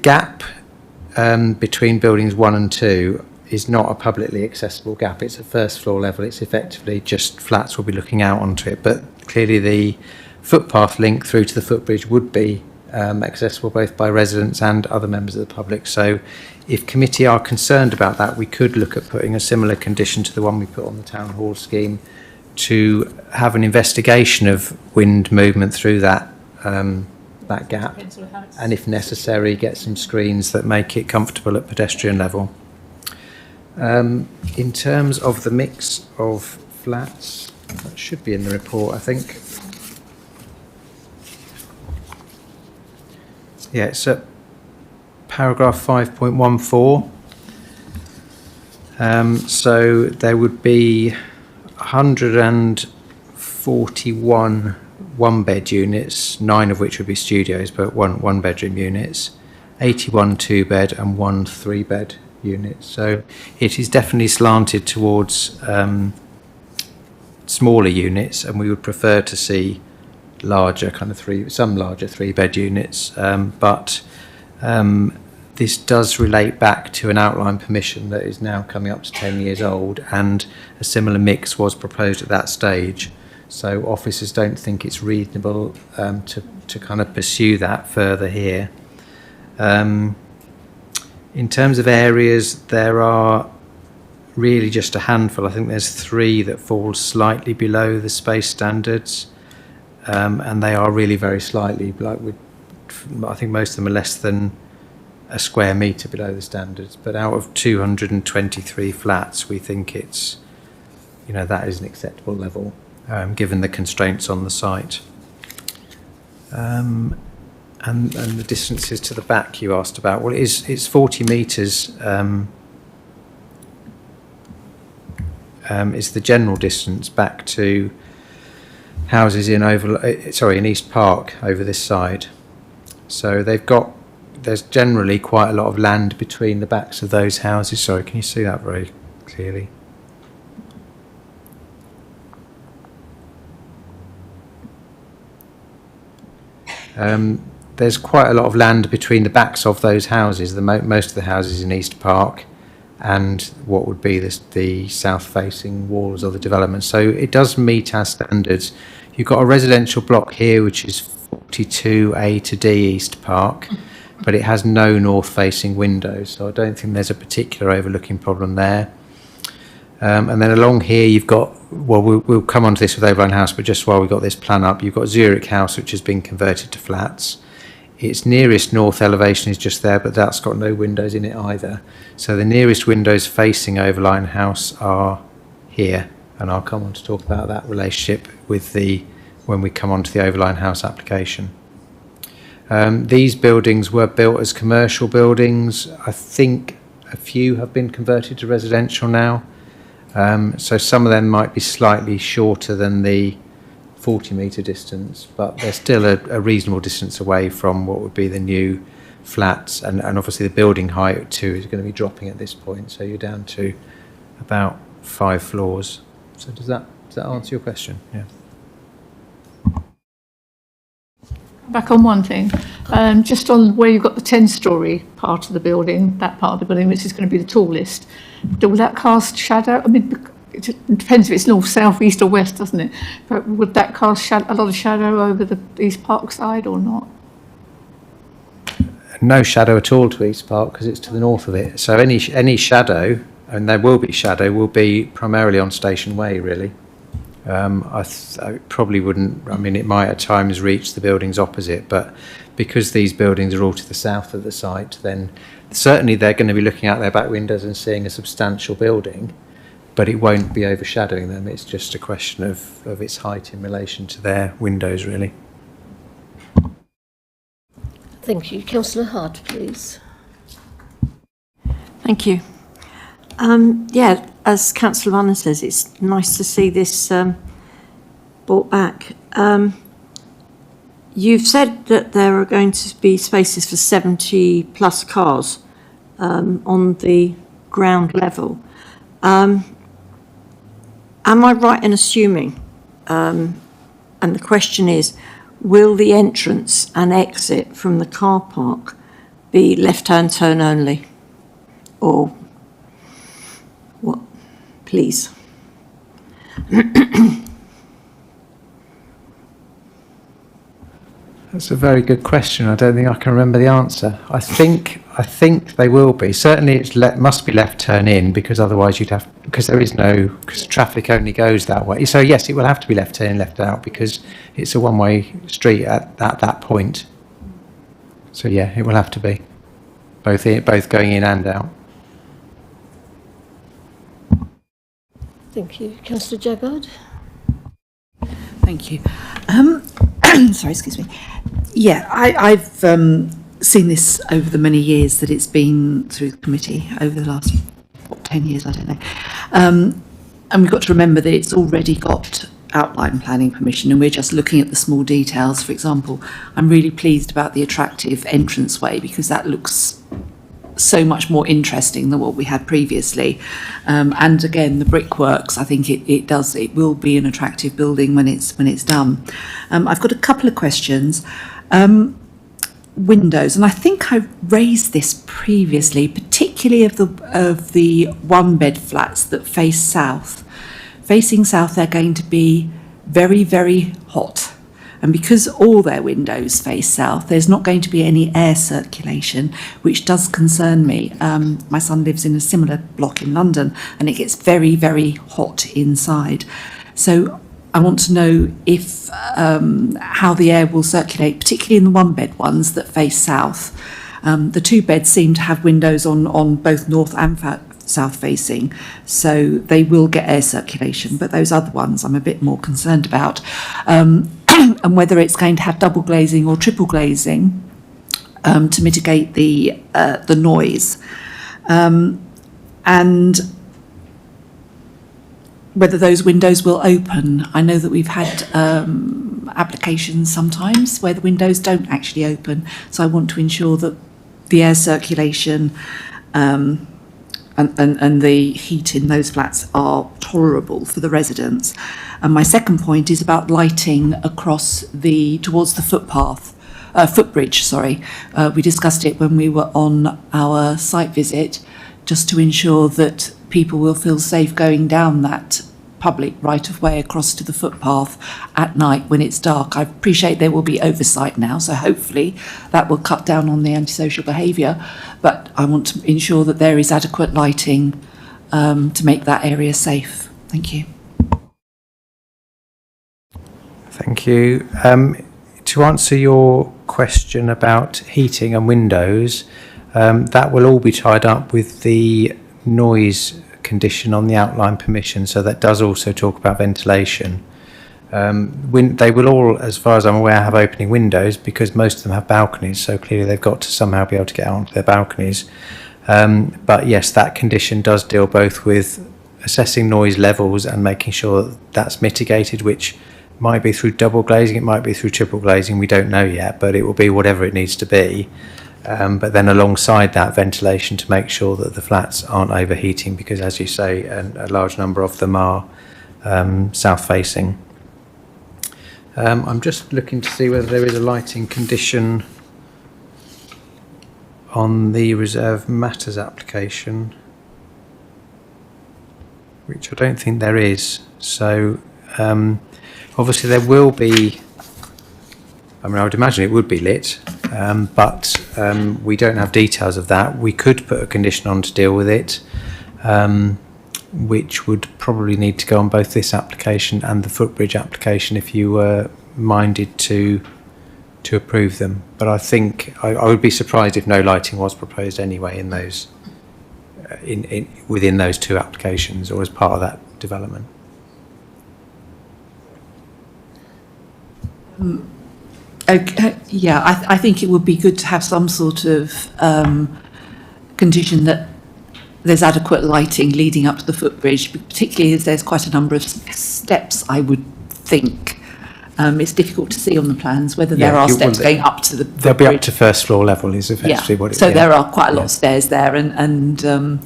gap between buildings 1 and 2 is not a publicly accessible gap. It's a first floor level. It's effectively just flats will be looking out onto it. But clearly the footpath link through to the footbridge would be accessible both by residents and other members of the public. So if committee are concerned about that, we could look at putting a similar condition to the one we put on the town hall scheme to have an investigation of wind movement through that gap, and if necessary get some screens that make it comfortable at pedestrian level. In terms of the mix of flats, that should be in the report, I think. Yeah, it's at paragraph 5.14. So there would be 141 one-bed units, 9 of which would be studios, but one-bedroom units, 81 two-bed and 1 3-bed unit. So it is definitely slanted towards smaller units, and we would prefer to see larger some larger 3-bed units, but this does relate back to an outline permission that is now coming up to 10 years old, and a similar mix was proposed at that stage. So officers don't think it's reasonable to kind of pursue that further here. In terms of areas, there are really just a handful. I think there's 3 that fall slightly below the space standards, and they are really very slightly. I think most of them are less than a square metre below the standards. But out of 223 flats, we think it's, that is an acceptable level, given the constraints on the site. And the distances to the back you asked about. Well, it's 40 metres is the general distance back to houses in East Park over this side. So there's generally quite a lot of land between the backs of those houses. Sorry, can you see that very clearly? There's quite a lot of land between the backs of those houses, most of the houses in East Park, and what would be the south-facing walls of the development. So it does meet our standards. You've got a residential block here, which is 42A to D East Park, but it has no north-facing windows, so I don't think there's a particular overlooking problem there. And then along here you've got, we'll come on to this with Overline House, but just while we've got this plan up, you've got Zurich House, which has been converted to flats. Its nearest north elevation is just there, but that's got no windows in it either. So the nearest windows facing Overline House are here, and I'll come on to talk about that relationship with when we come on to the Overline House application. These buildings were built as commercial buildings. I think a few have been converted to residential now. So some of them might be slightly shorter than the 40-metre distance, but they're still a reasonable distance away from what would be the new flats, and obviously the building height too is going to be dropping at this point, so you're down to about 5 floors. So does that answer your question? Yeah. Back on one thing, Just on where you've got the 10-storey part of the building, that part of the building, which is going to be the tallest, will that cast shadow? I mean, it depends if it's north, south, east or west, doesn't it? But would that cast a lot of shadow over the East Park side or not? No shadow at all to East Park because it's to the north of it. So any shadow, and there will be shadow, will be primarily on Station Way, really. I probably wouldn't, I mean, it might at times reach the buildings opposite, but because these buildings are all to the south of the site, then certainly they're going to be looking out their back windows and seeing a substantial building, but it won't be overshadowing them. It's just a question of its height in relation to their windows, really. Thank you. Councillor Hart, please. Thank you. Yeah, as Councillor Runner says, it's nice to see this brought back. You've said that there are going to be spaces for 70 plus cars on the ground level. Am I right in assuming, and the question is, will the entrance and exit from the car park be left-hand turn only? Or what? Please. That's a very good question. I don't think I can remember the answer. I think they will be. Certainly, must be left turn in because otherwise because traffic only goes that way. So yes, it will have to be left turn in, left out because it's a one-way street at that point. So yeah, it will have to be both going in and out. Thank you. Councillor Jaggard. Thank you. Sorry, excuse me. Yeah, I've seen this over the many years that it's been through the committee over the last 10 years, I don't know. And we've got to remember that it's already got outline planning permission and we're just looking at the small details. For example, I'm really pleased about the attractive entranceway because that looks so much more interesting than what we had previously. And again, the brickworks, I think it will be an attractive building when it's done. I've got a couple of questions. Windows, and I think I raised this previously, particularly of the one-bed flats that face south. Facing south, they're going to be very, very hot. And because all their windows face south, there's not going to be any air circulation, which does concern me. My son lives in a similar block in London, and it gets very, very hot inside. So I want to know if how the air will circulate, particularly in the one-bed ones that face south. The two beds seem to have windows on both north and south facing, so they will get air circulation, but those other ones I'm a bit more concerned about. And whether it's going to have double glazing or triple glazing to mitigate the noise. And whether those windows will open. I know that we've had applications sometimes where the windows don't actually open, so I want to ensure that the air circulation and the heat in those flats are tolerable for the residents. And my second point is about lighting across towards the footbridge, sorry. We discussed it when we were on our site visit, just to ensure that people will feel safe going down that public right-of-way across to the footpath at night when it's dark. I appreciate there will be oversight now, so hopefully that will cut down on the antisocial behaviour, but I want to ensure that there is adequate lighting to make that area safe. Thank you. Thank you. To answer your question about heating and windows, that will all be tied up with the noise condition on the outline permission, so that does also talk about ventilation. They will all, as far as I'm aware, have opening windows because most of them have balconies, so clearly they've got to somehow be able to get out onto their balconies. But yes, that condition does deal both with assessing noise levels and making sure that that's mitigated, which might be through double glazing, it might be through triple glazing, we don't know yet, but it will be whatever it needs to be. But then alongside that, ventilation to make sure that the flats aren't overheating, because as you say, a large number of them are south facing. I'm just looking to see whether there is a lighting condition on the Reserve Matters application, which I don't think there is. So obviously there will be, I mean, I would imagine it would be lit, but we don't have details of that. We could put a condition on to deal with it, which would probably need to go on both this application and the Footbridge application if you were minded to approve them. But I think I would be surprised if no lighting was proposed anyway in those within those two applications or as part of that development. Okay, yeah, I think it would be good to have some sort of condition that there's adequate lighting leading up to the footbridge, particularly as there's quite a number of steps, I would think. It's difficult to see on the plans whether there are steps going up to the footbridge. They'll be up to first floor level is effectively what it is. So there are quite a lot of stairs there and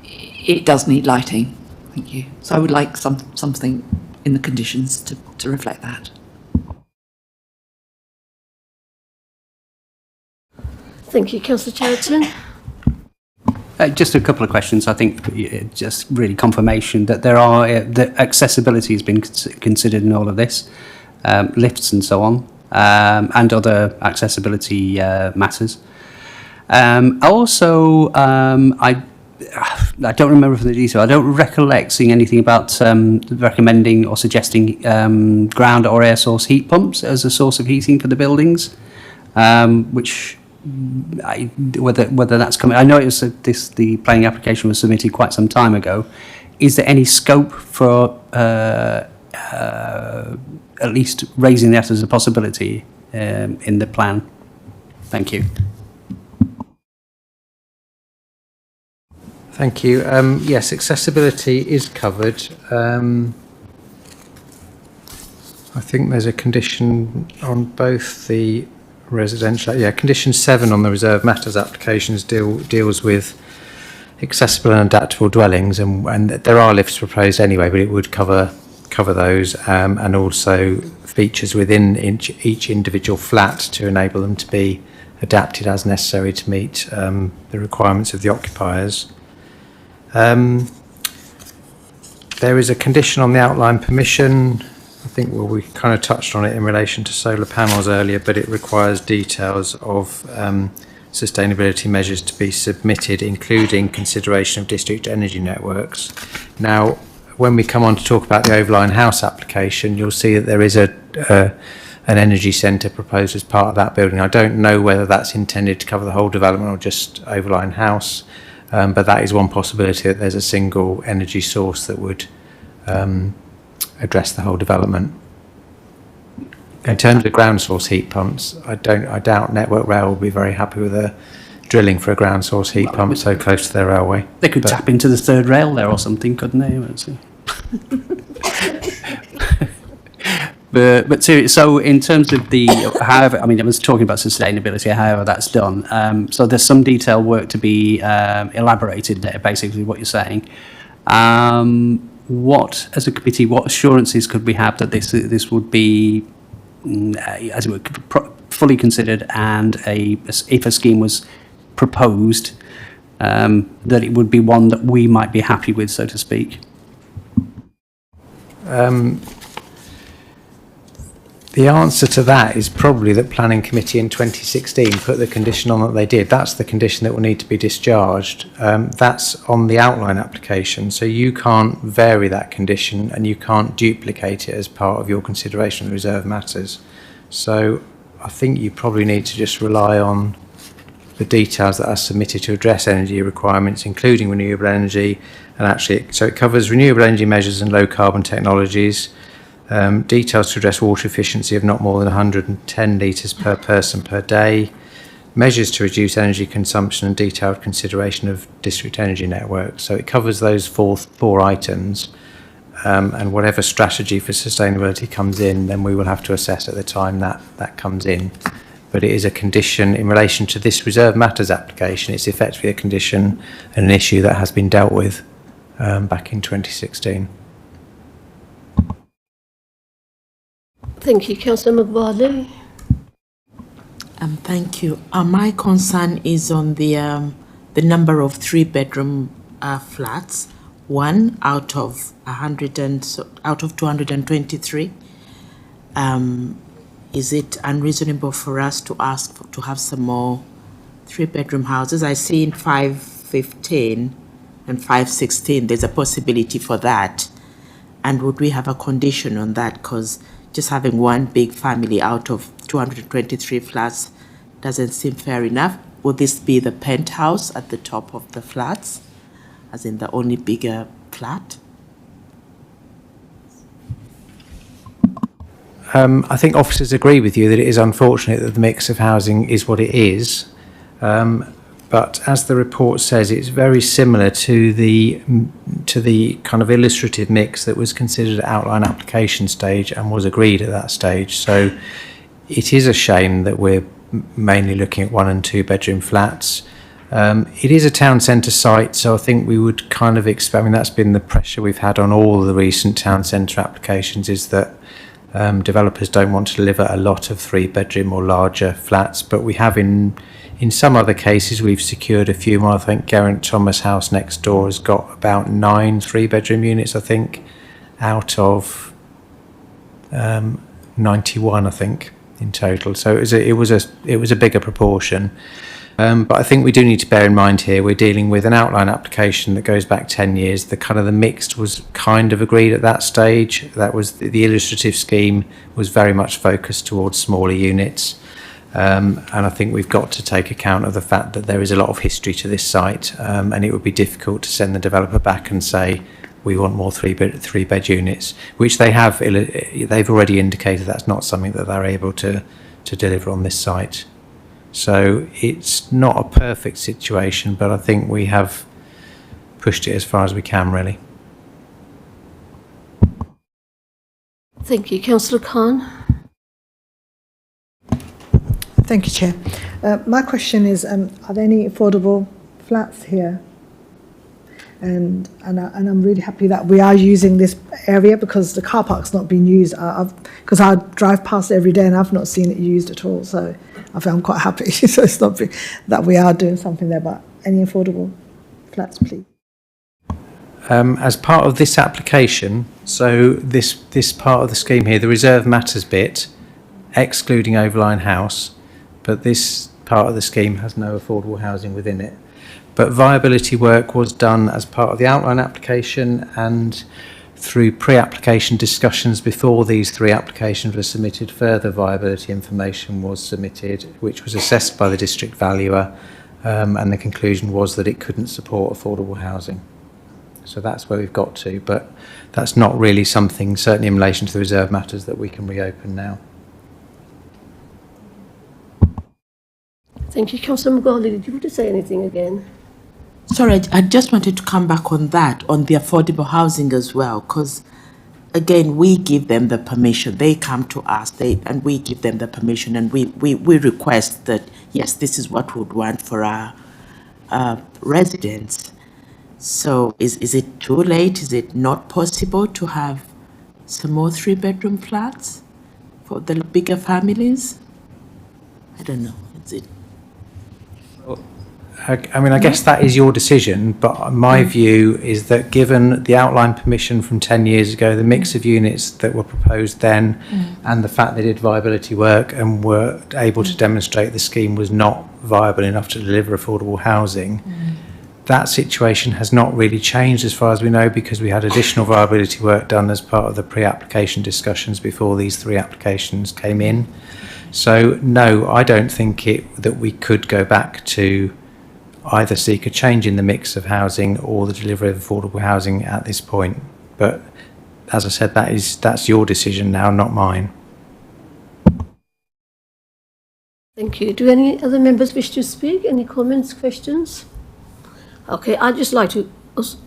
it does need lighting. Thank you. So I would like something in the conditions to reflect that. Thank you, Councillor Cheriton. Just a couple of questions. I think just really confirmation that there are that accessibility has been considered in all of this, lifts and so on, and other accessibility matters. Also, I don't remember from the detail. I don't recollect seeing anything about recommending or suggesting ground or air source heat pumps as a source of heating for the buildings, which. Whether that's coming, I know it was the planning application was submitted quite some time ago. Is there any scope for at least raising that as a possibility in the plan? Thank you. Thank you. Yes, accessibility is covered. I think there's a condition on both the residential, condition 7 on the Reserve Matters applications deals with accessible and adaptable dwellings, and there are lifts proposed anyway, but it would cover those, and also features within each individual flat to enable them to be adapted as necessary to meet the requirements of the occupiers. There is a condition on the outline permission. I think we kind of touched on it in relation to solar panels earlier, but it requires details of sustainability measures to be submitted, including consideration of district energy networks. Now, when we come on to talk about the Overline house application, you'll see that there is an energy centre proposed as part of that building. I don't know whether that's intended to cover the whole development or just Overline house, but that is one possibility, that there's a single energy source that would address the whole development. In terms of ground source heat pumps, I doubt Network Rail will be very happy with drilling for a ground source heat pump so close to their railway. They could tap into the third rail there or something, couldn't they? But so in terms of however, I mean, I was talking about sustainability, however that's done. So there's some detail work to be elaborated there, basically what you're saying. What, as a committee, what assurances could we have that this would be, as it were, fully considered, and if a scheme was proposed, that it would be one that we might be happy with, so to speak? The answer to that is probably that Planning Committee in 2016 put the condition on that they did. That's the condition that will need to be discharged. That's on the outline application, so you can't vary that condition and you can't duplicate it as part of your consideration of the Reserve Matters. So I think you probably need to just rely on the details that are submitted to address energy requirements, including renewable energy, and actually, so it covers renewable energy measures and low carbon technologies. Details to address water efficiency of not more than 110 litres per person per day, measures to reduce energy consumption, and detailed consideration of district energy networks. So it covers those four items, and whatever strategy for sustainability comes in, then we will have to assess at the time that comes in. But it is a condition in relation to this Reserve Matters application. It's effectively a condition and an issue that has been dealt with back in 2016. Thank you, Councillor McBarley. Thank you. My concern is on the number of three-bedroom flats. One out of 223. Is it unreasonable for us to ask to have some more three-bedroom houses? I see in 515 and 516 there's a possibility for that. And would we have a condition on that? Because just having one big family out of 223 flats doesn't seem fair enough. Would this be the penthouse at the top of the flats, as in the only bigger flat? I think officers agree with you that it is unfortunate that the mix of housing is what it is. But as the report says, it's very similar to the kind of illustrative mix that was considered at outline application stage and was agreed at that stage. So it is a shame that we're mainly looking at 1 and 2 bedroom flats. It is a town centre site, so I think we would kind of expect, I mean, that's been the pressure we've had on all the recent town centre applications, is that developers don't want to deliver a lot of 3 bedroom or larger flats, but we have in some other cases we've secured a few more. I think Geraint Thomas house next door has got about 9 3-bedroom units, I think, out of 91, I think, in total. So it was a bigger proportion. But I think we do need to bear in mind here we're dealing with an outline application that goes back 10 years. The mixed was kind of agreed at that stage. That was the illustrative scheme was very much focused towards smaller units. And I think we've got to take account of the fact that there is a lot of history to this site, and it would be difficult to send the developer back and say we want more three-bed units, which they've already indicated that's not something that they're able to deliver on this site. So it's not a perfect situation, but I think we have pushed it as far as we can, really. Thank you. Councillor Khan. Thank you, Chair. My question is, are there any affordable flats here? And I'm really happy that we are using this area, because the car park's not being used. Because I drive past it every day and I've not seen it used at all. So I'm quite happy. So it's not that we are doing something there. But any affordable flats, please. As part of this application, so this part of the scheme here, the reserve matters bit, excluding Overline House, but this part of the scheme has no affordable housing within it. But viability work was done as part of the outline application and through pre-application discussions before these 3 applications were submitted. Further viability information was submitted, which was assessed by the district valuer, and the conclusion was that it couldn't support affordable housing. So that's where we've got to, but that's not really something, certainly in relation to the reserve matters, that we can reopen now. Thank you. Councillor Macaulay, did you want to say anything again? Sorry, I just wanted to come back on that, on the affordable housing as well, because again, we give them the permission. They come to us, and we give them the permission, and we request that, yes, this is what we would want for our residents. So is it too late? Is it not possible to have some more 3-bedroom flats for the bigger families? I don't know. Is it? I mean, I guess that is your decision, but my view is that given the outline permission from 10 years ago, the mix of units that were proposed then, and the fact they did viability work and were able to demonstrate the scheme was not viable enough to deliver affordable housing, that situation has not really changed as far as we know, because we had additional viability work done as part of the pre-application discussions before these 3 applications came in. So no, I don't think that we could go back to either seek a change in the mix of housing or the delivery of affordable housing at this point. But as I said, that's your decision now, not mine. Thank you. Do any other members wish to speak? Any comments, questions? Okay, I'd just like to... Oh, sorry.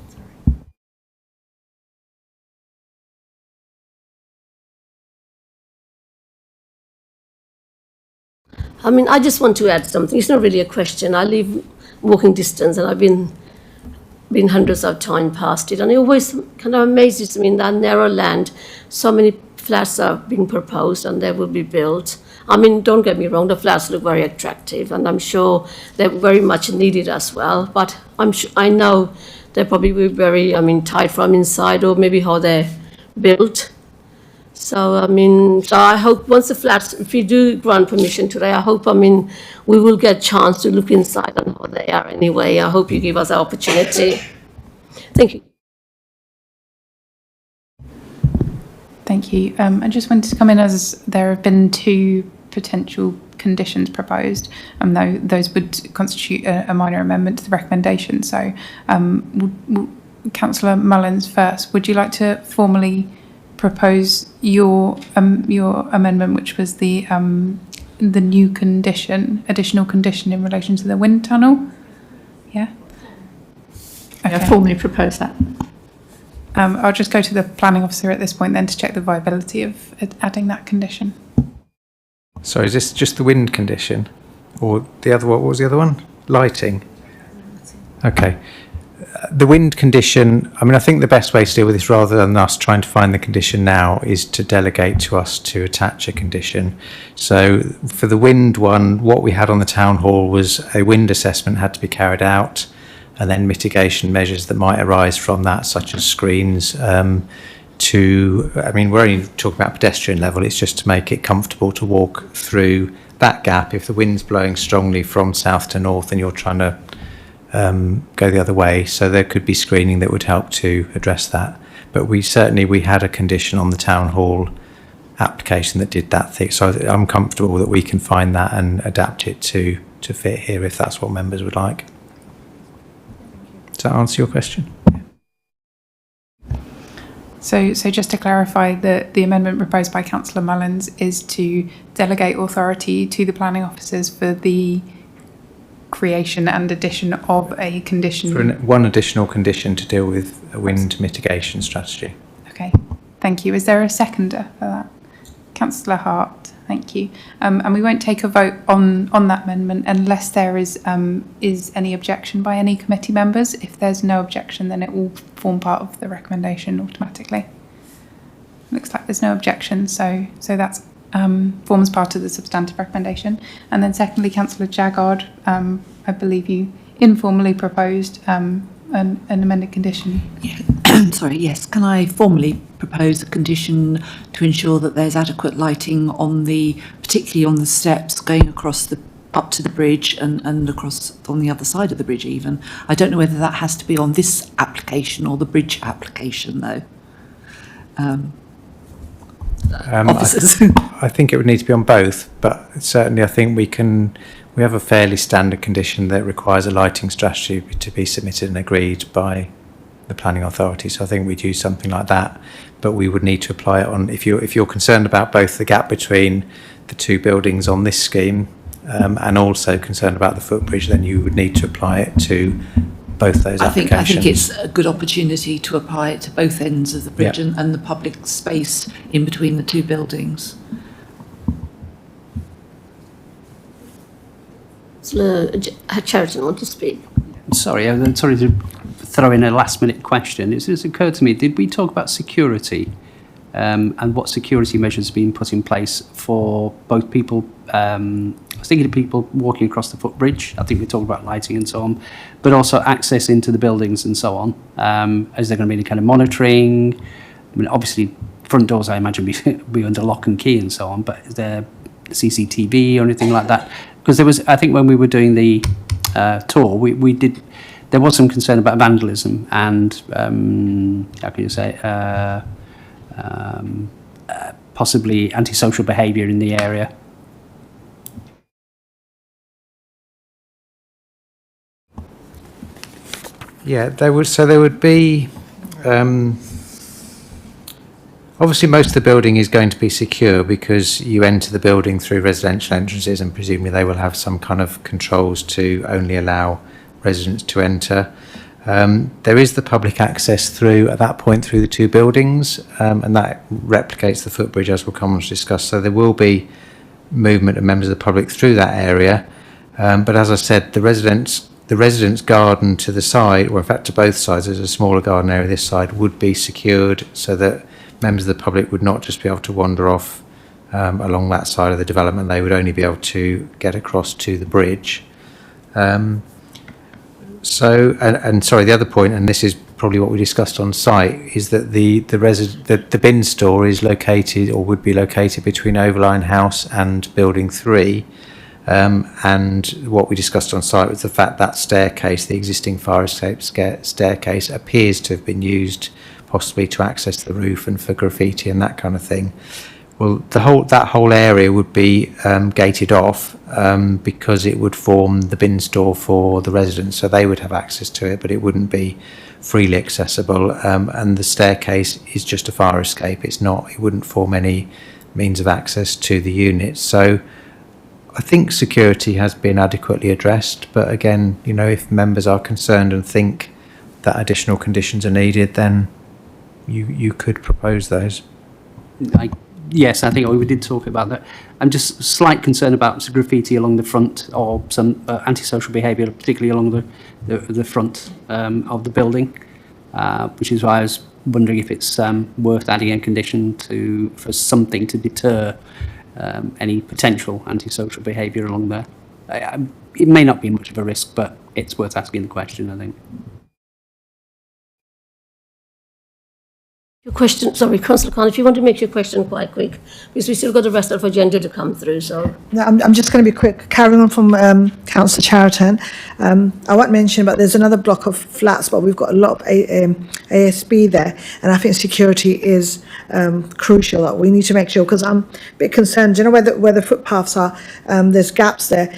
I mean, I just want to add something. It's not really a question. I live walking distance, and I've been hundreds of times past it, and it always kind of amazes me in that narrow land. So many flats are being proposed, and they will be built, I mean, don't get me wrong, the flats look very attractive, and I'm sure they're very much needed as well. But I know they probably will be very, I mean, tight from inside, or maybe how they're built. So, I mean, so I hope once the flats, if we do grant permission today, I hope, I mean, we will get a chance to look inside on how they are anyway. I hope you give us the opportunity. Thank you. Thank you. I just wanted to come in as there have been two potential conditions proposed, though those would constitute a minor amendment to the recommendation. So, Councillor Mullins first, would you like to formally propose your amendment, which was the new condition, additional condition in relation to the wind tunnel? Yeah. Okay. I formally propose that. I'll just go to the planning officer at this point then to check the viability of adding that condition. So is this just the wind condition, or the other? What was the other one? Lighting. Okay. The wind condition, I mean, I think the best way to deal with this, rather than us trying to find the condition now, is to delegate to us to attach a condition. So for the wind one, what we had on the town hall was a wind assessment had to be carried out, and then mitigation measures that might arise from that, such as screens, I mean, we're only talking about pedestrian level, it's just to make it comfortable to walk through that gap. If the wind's blowing strongly from south to north and you're trying to go the other way, so there could be screening that would help to address that. But we had a condition on the town hall application that did that thing, so I'm comfortable that we can find that and adapt it to fit here if that's what members would like. Does that answer your question? So just to clarify, the amendment proposed by Councillor Mullins is to delegate authority to the planning officers for the creation and addition of a condition. For one additional condition to deal with a wind mitigation strategy. Okay, thank you. Is there a seconder for that? Councillor Hart, thank you. And we won't take a vote on that amendment unless there is any objection by any committee members. If there's no objection, then it will form part of the recommendation automatically. Looks like there's no objection, so that's forms part of the substantive recommendation. And then secondly, Councillor Jaggard, I believe you informally proposed an amended condition. Yeah. Sorry, yes. Can I formally propose a condition to ensure that there's adequate lighting particularly on the steps going across up to the bridge and across on the other side of the bridge even? I don't know whether that has to be on this application or the bridge application though. I think it would need to be on both, but certainly I think we have a fairly standard condition that requires a lighting strategy to be submitted and agreed by the planning authority. So I think we'd use something like that, but we would need to apply it on, if you're concerned about both the gap between the two buildings on this scheme and also concerned about the footbridge, then you would need to apply it to both those applications. I think it's a good opportunity to apply it to both ends of the bridge and the public space in between the two buildings. Cheriton want to speak? Sorry to throw in a last-minute question. It's occurred to me, did we talk about security and what security measures are being put in place for both people? I was thinking of people walking across the footbridge. I think we talked about lighting and so on, but also access into the buildings and so on. Is there going to be any kind of monitoring? I mean, obviously, front doors, I imagine, be under lock and key and so on, but is there CCTV or anything like that? Because there was, I think when we were doing the tour, there was some concern about vandalism and, how can you say, possibly antisocial behaviour in the area. Yeah, there would be, obviously most of the building is going to be secure because you enter the building through residential entrances and presumably they will have some kind of controls to only allow residents to enter. There is the public access through, at that point, through the two buildings, and that replicates the footbridge as we'll come on to discuss. So there will be movement of members of the public through that area. But as I said, the residents' garden to the side, or in fact to both sides, there's a smaller garden area this side, would be secured so that members of the public would not just be able to wander off along that side of the development. They would only be able to get across to the bridge. Sorry, the other point, and this is probably what we discussed on site, is that the bin store is located, or would be located, between Overline House and Building 3. And what we discussed on site was the fact that staircase, the existing fire escape staircase, appears to have been used possibly to access the roof and for graffiti and that kind of thing. Well, that whole area would be gated off because it would form the bin store for the residents, so they would have access to it, but it wouldn't be freely accessible. And the staircase is just a fire escape. It wouldn't form any means of access to the units. So I think security has been adequately addressed, but again, if members are concerned and think that additional conditions are needed, then you could propose those. Yes, I think we did talk about that. I'm just slight concern about some graffiti along the front, or some antisocial behaviour, particularly along the front of the building, which is why I was wondering if it's worth adding a condition for something to deter any potential antisocial behaviour along there. It may not be much of a risk, but it's worth asking the question, I think. Your question, sorry, Councillor Khan, if you want to make your question quite quick, because we've still got the rest of the agenda to come through, so. No, I'm just going to be quick. Carrying on from Councillor Chariton, I won't mention, but there's another block of flats, but we've got a lot of ASB there, and I think security is crucial. That we need to make sure, because I'm a bit concerned. You know where the footpaths are? There's gaps there.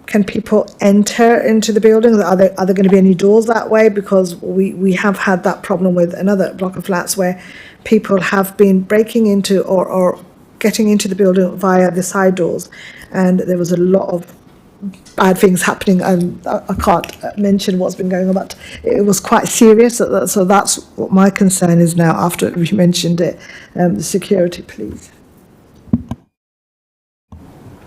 Can people enter into the building? Are there going to be any doors that way? Because we have had that problem with another block of flats where people have been breaking into or getting into the building via the side doors, and there was a lot of bad things happening, and I can't mention what's been going on, but it was quite serious. So that's what my concern is now after we mentioned it. The security, please.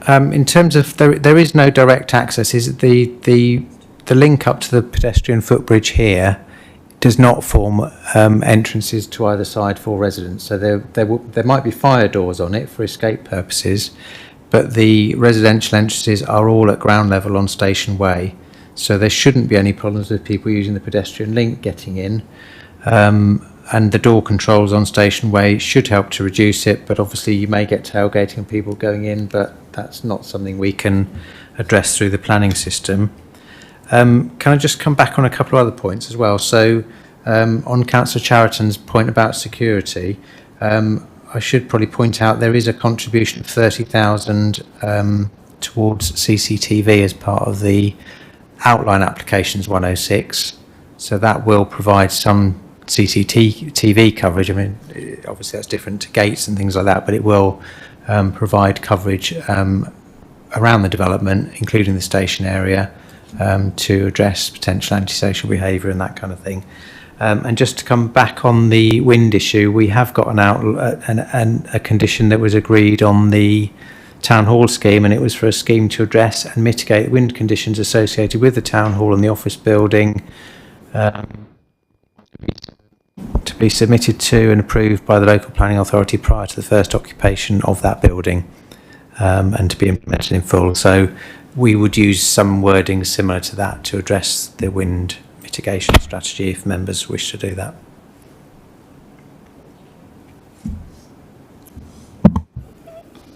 In terms of there is no direct access. Is the link up to the pedestrian footbridge here does not form entrances to either side for residents. So there might be fire doors on it for escape purposes, but the residential entrances are all at ground level on Station Way. So there shouldn't be any problems with people using the pedestrian link getting in. And the door controls on Station Way should help to reduce it, but obviously you may get tailgating and people going in, but that's not something we can address through the planning system. Can I just come back on a couple of other points as well? So on Councillor Chariton's point about security, I should probably point out there is a contribution of 30,000 towards CCTV as part of the outline applications 106. So that will provide some CCTV coverage. I mean, obviously that's different to gates and things like that, but it will provide coverage around the development, including the station area, to address potential antisocial behaviour and that kind of thing. And just to come back on the wind issue, we have got a condition that was agreed on the town hall scheme, and it was for a scheme to address and mitigate the wind conditions associated with the town hall and the office building, to be submitted to and approved by the local planning authority prior to the first occupation of that building, and to be implemented in full. So we would use some wording similar to that to address the wind mitigation strategy if members wish to do that.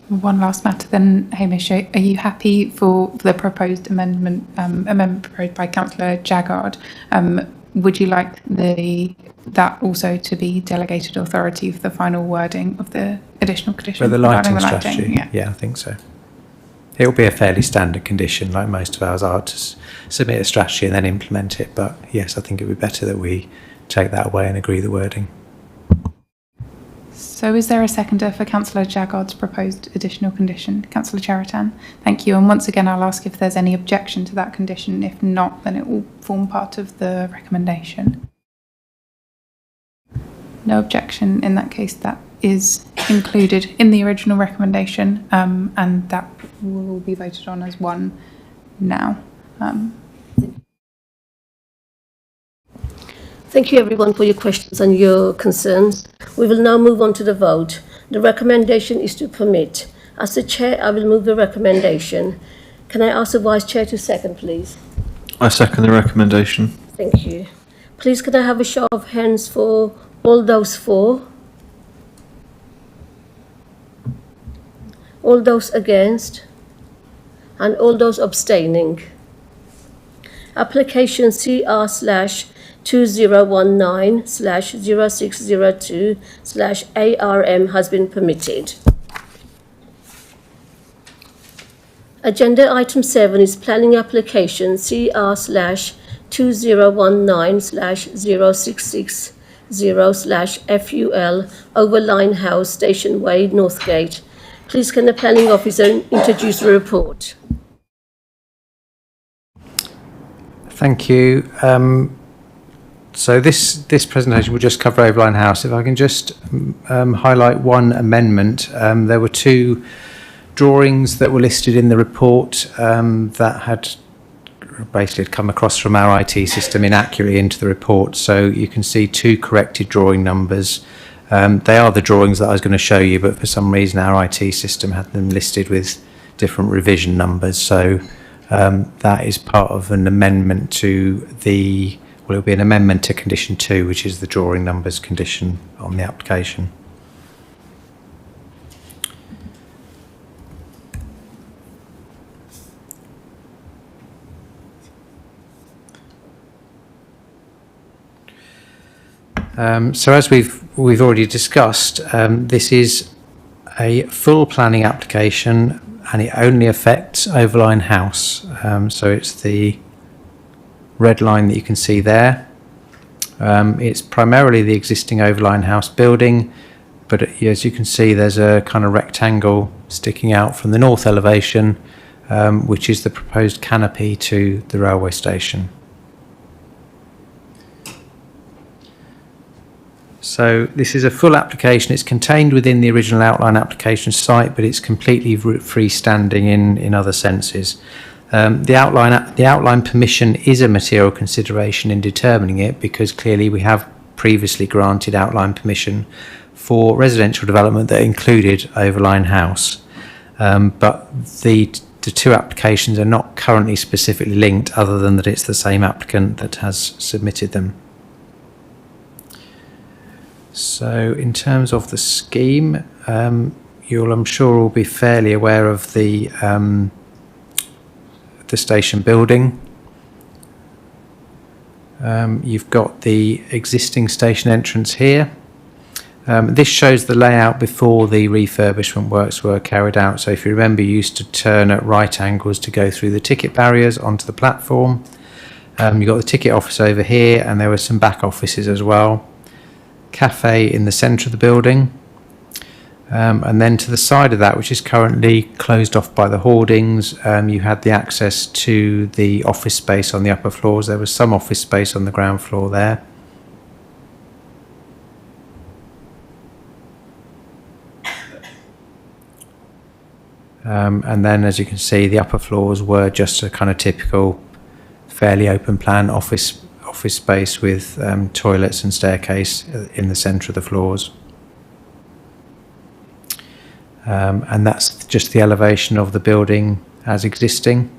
One last matter then, Hamish, are you happy for the proposed amendment proposed by Councillor Jaggard? Would you like that also to be delegated authority for the final wording of the additional condition? For the lighting regarding strategy? Yeah. Yeah, I think so. It will be a fairly standard condition, like most of ours are, to submit a strategy and then implement it. But yes, I think it would be better that we take that away and agree the wording. So is there a seconder for Councillor Jaggard's proposed additional condition? Councillor Chariton, thank you. And once again, I'll ask if there's any objection to that condition. If not, then it will form part of the recommendation. No objection. In that case, that is included in the original recommendation, and that will be voted on as one now. Thank you everyone for your questions and your concerns. We will now move on to the vote. The recommendation is to permit. As the chair, I will move the recommendation. Can I ask the vice chair to second, please? I second the recommendation. Thank you. Please can I have a show of hands for all those for? All those against? And all those abstaining? Application CR/2019/0602/ARM has been permitted. Agenda item 7 is planning application CR/2019/0660/FUL Overline House, Station Way, Northgate. Please can the planning officer introduce the report? Thank you. So this presentation will just cover Overline House. If I can just highlight one amendment. There were two drawings that were listed in the report that had basically come across from our IT system inaccurately into the report. So you can see two corrected drawing numbers. They are the drawings that I was going to show you, but for some reason our IT system had them listed with different revision numbers. So that is part of an amendment to the, well, it'll be an amendment to condition 2, which is the drawing numbers condition on the application. So as we've already discussed, this is a full planning application and it only affects Overline House. So it's the red line that you can see there. It's primarily the existing Overline House building, but as you can see there's a kind of rectangle sticking out from the north elevation, which is the proposed canopy to the railway station. So this is a full application. It's contained within the original outline application site, but it's completely freestanding in other senses. The outline permission is a material consideration in determining it, because clearly we have previously granted outline permission for residential development that included Overline House. But the two applications are not currently specifically linked, other than that it's the same applicant that has submitted them. So in terms of the scheme, you'll, I'm sure, will be fairly aware of the station building. You've got the existing station entrance here. This shows the layout before the refurbishment works were carried out. So if you remember, you used to turn at right angles to go through the ticket barriers onto the platform. You've got the ticket office over here, and there were some back offices as well. Cafe in the centre of the building, and then to the side of that, which is currently closed off by the hoardings, you had the access to the office space on the upper floors. There was some office space on the ground floor there. And then, as you can see, the upper floors were just a kind of typical fairly open plan office space with toilets and staircase in the centre of the floors. And that's just the elevation of the building as existing.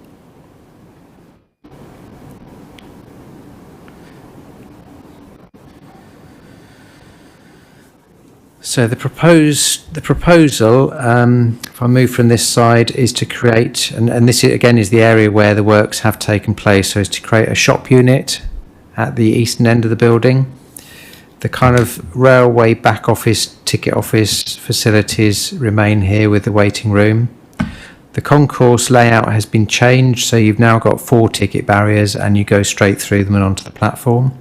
So the proposal, if I move from this side, is to create, and this again is the area where the works have taken place, so is to create a shop unit at the eastern end of the building. The kind of railway back office, ticket office facilities remain here with the waiting room. The concourse layout has been changed, so you've now got 4 ticket barriers and you go straight through them and onto the platform.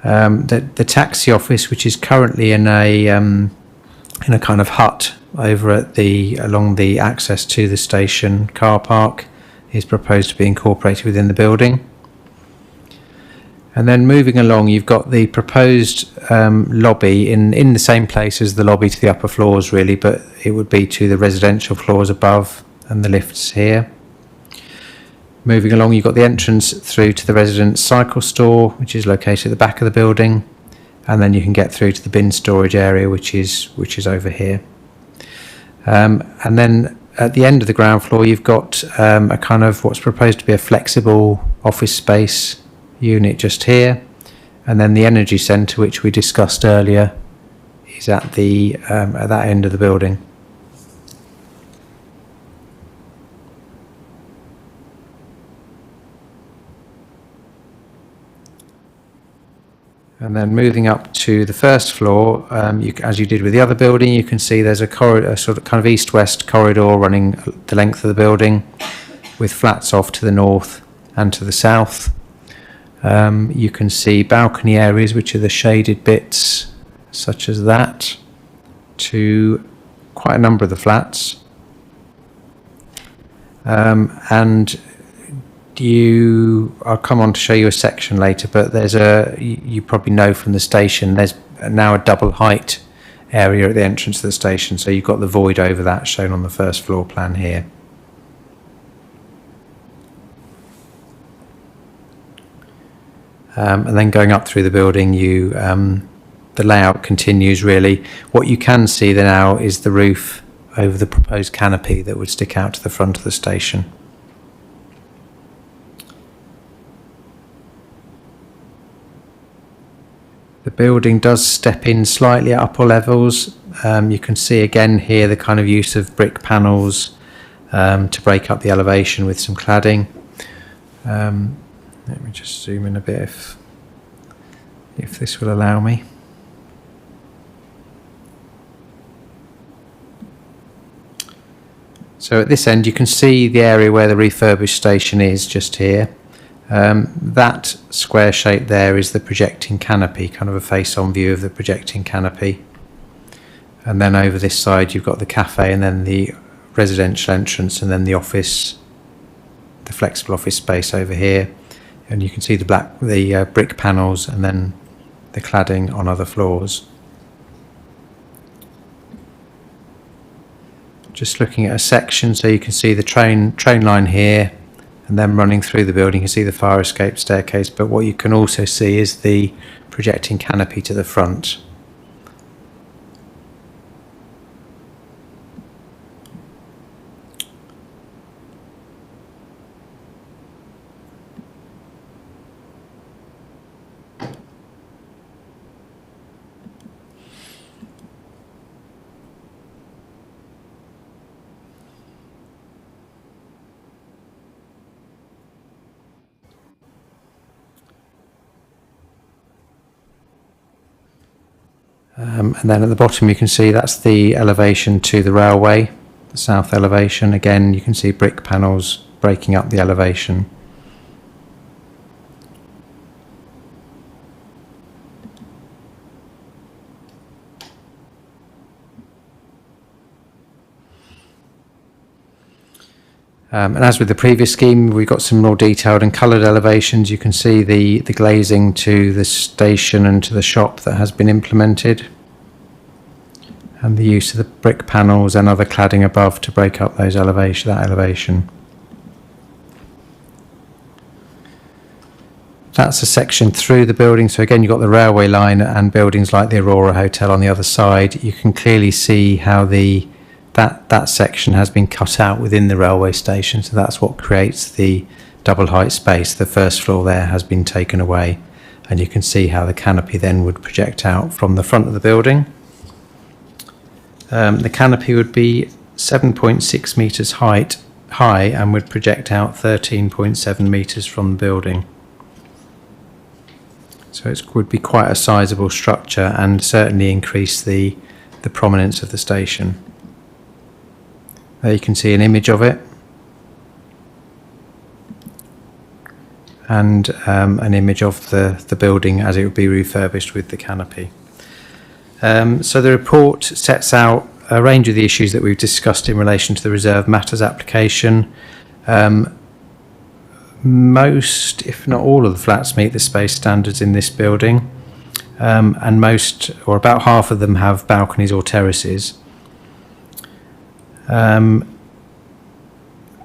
The taxi office, which is currently in a kind of hut over at along the access to the station car park, is proposed to be incorporated within the building. And then moving along, you've got the proposed lobby in the same place as the lobby to the upper floors, really, but it would be to the residential floors above and the lifts here. Moving along, you've got the entrance through to the residence cycle store, which is located at the back of the building, and then you can get through to the bin storage area, which is over here. And then at the end of the ground floor, you've got a kind of what's proposed to be a flexible office space unit just here, and then the energy centre, which we discussed earlier, is at that end of the building. And then moving up to the first floor, as you did with the other building, you can see there's a corridor, a sort of kind of east-west corridor running the length of the building, with flats off to the north and to the south. You can see balcony areas, which are the shaded bits, such as that, to quite a number of the flats. And I'll come on to show you a section later, but you probably know from the station, there's now a double height area at the entrance of the station, so you've got the void over that shown on the first floor plan here. And then going up through the building, the layout continues really. What you can see there now is the roof over the proposed canopy that would stick out to the front of the station. The building does step in slightly at upper levels. You can see again here the kind of use of brick panels to break up the elevation with some cladding. Let me just zoom in a bit if this will allow me. So at this end you can see the area where the refurbished station is just here. That square shape there is the projecting canopy, kind of a face-on view of the projecting canopy. And then over this side you've got the cafe, and then the residential entrance, and then the office, the flexible office space over here. And you can see the brick panels, and then the cladding on other floors. Just looking at a section, so you can see the train line here, and then running through the building you can see the fire escape staircase, but what you can also see is the projecting canopy to the front. And then at the bottom you can see that's the elevation to the railway, the south elevation. Again you can see brick panels breaking up the elevation. And as with the previous scheme, we've got some more detailed and coloured elevations. You can see the glazing to the station and to the shop that has been implemented, and the use of the brick panels and other cladding above to break up that elevation. That's a section through the building. So again, you've got the railway line and buildings like the Aurora Hotel on the other side. You can clearly see how that section has been cut out within the railway station, so that's what creates the double height space. The first floor there has been taken away, and you can see how the canopy then would project out from the front of the building. The canopy would be 7.6 metres high and would project out 13.7 metres from the building. So it would be quite a sizable structure and certainly increase the prominence of the station. There you can see an image of it, and an image of the building as it would be refurbished with the canopy. So the report sets out a range of the issues that we've discussed in relation to the reserved matters application. Most, if not all, of the flats meet the space standards in this building, and most, or about half of them, have balconies or terraces. There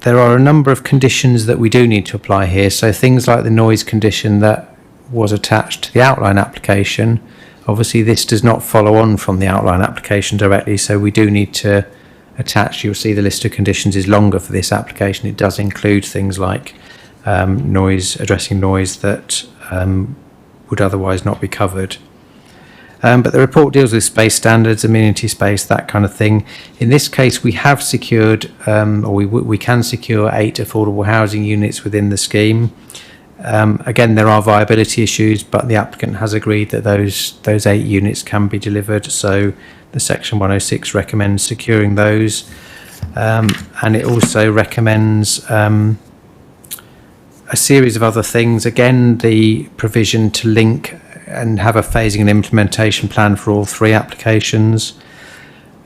are a number of conditions that we do need to apply here, so things like the noise condition that was attached to the outline application Obviously, this does not follow on from the outline application directly, so we do need to attach. You'll see the list of conditions is longer for this application. It does include things like noise, addressing noise that would otherwise not be covered. But the report deals with space standards, amenity space, that kind of thing. In this case, we have secured, or we can secure 8 affordable housing units within the scheme. Again, there are viability issues, but the applicant has agreed that those 8 units can be delivered. So the Section 106 recommends securing those. And it also recommends a series of other things. Again, the provision to link and have a phasing and implementation plan for all 3 applications.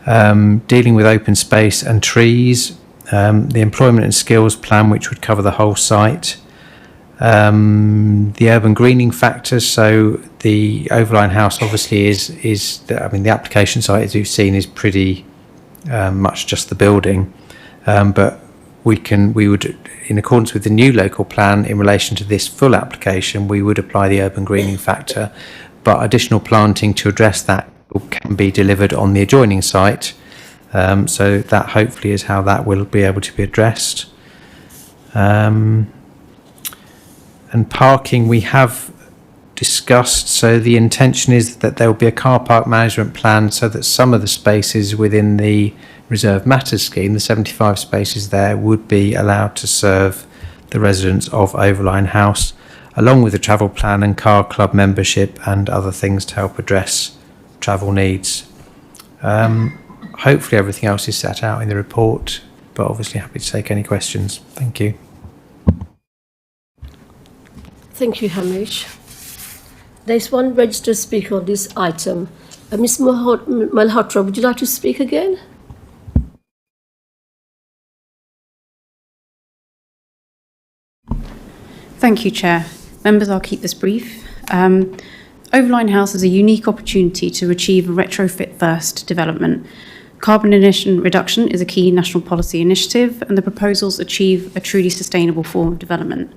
Dealing with open space and trees. The employment and skills plan, which would cover the whole site. The urban greening factors, so the Overline house obviously the application site, as you've seen, is pretty much just the building, but we would, in accordance with the new local plan, in relation to this full application, we would apply the urban greening factor, but additional planting to address that can be delivered on the adjoining site, so that hopefully is how that will be able to be addressed. And parking we have discussed, so the intention is that there will be a car park management plan so that some of the spaces within the Reserve Matters scheme, the 75 spaces there, would be allowed to serve the residents of Overline House, along with the travel plan and car club membership and other things to help address travel needs. Hopefully everything else is set out in the report, but obviously happy to take any questions. Thank you. Thank you, Hamish. There's one registered speaker on this item. Ms. Malhotra, would you like to speak again? Thank you, Chair. Members, I'll keep this brief. Overline House is a unique opportunity to achieve a retrofit-first development. Carbon emission reduction is a key national policy initiative, and the proposals achieve a truly sustainable form of development.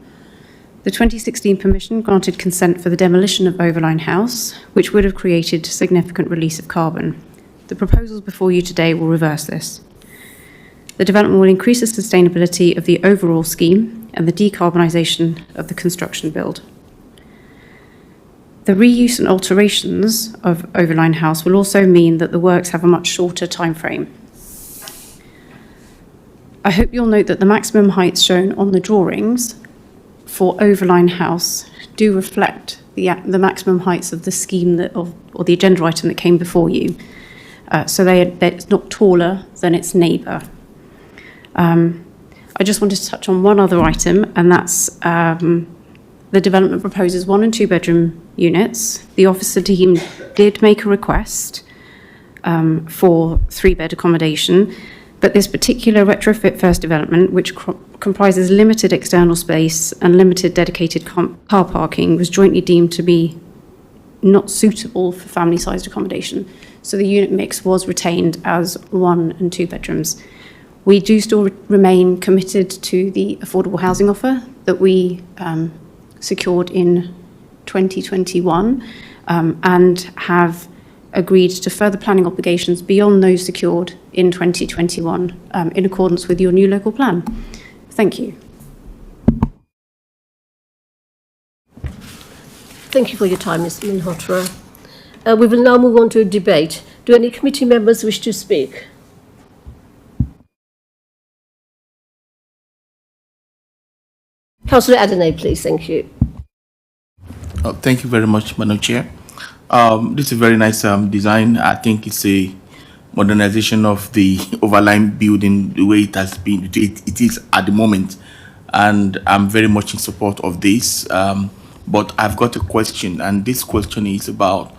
The 2016 permission granted consent for the demolition of Overline House, which would have created significant release of carbon. The proposals before you today will reverse this. The development will increase the sustainability of the overall scheme and the decarbonisation of the construction build. The reuse and alterations of Overline House will also mean that the works have a much shorter timeframe. I hope you'll note that the maximum heights shown on the drawings for Overline House do reflect the maximum heights of the scheme or the agenda item that came before you. So it's not taller than its neighbour. I just wanted to touch on one other item, and that's the development proposes 1 and 2 bedroom units. The officer team did make a request for 3-bed accommodation, but this particular retrofit first development, which comprises limited external space and limited dedicated car parking, was jointly deemed to be not suitable for family-sized accommodation. So the unit mix was retained as 1 and 2 bedrooms. We do still remain committed to the affordable housing offer that we secured in 2021 and have agreed to further planning obligations beyond those secured in 2021 in accordance with your new local plan. Thank you. Thank you for your time, Ms. Malhotra. We will now move on to a debate. Do any committee members wish to speak? Councillor Adenay, please. Thank you. Thank you very much, Madam Chair. This is a very nice design. I think it's a modernization of the Overline building the way it has been. It is at the moment, and I'm very much in support of this. But I've got a question, and this question is about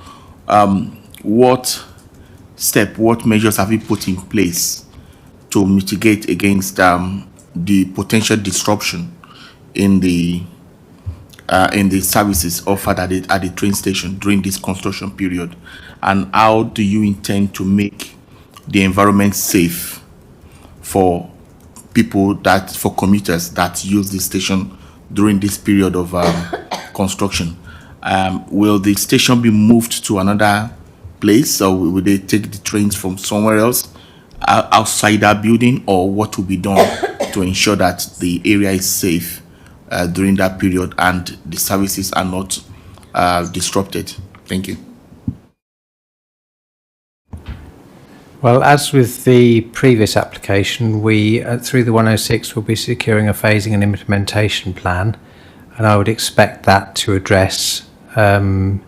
what measures have you put in place to mitigate against the potential disruption in the services offered at the train station during this construction period, and how do you intend to make the environment safe for commuters that use the station during this period of construction? Will the station be moved to another place, or will they take the trains from somewhere else outside that building, or what will be done to ensure that the area is safe during that period and the services are not disrupted? Thank you. Well, as with the previous application, we, through the 106, will be securing a phasing and implementation plan, and I would expect that to address the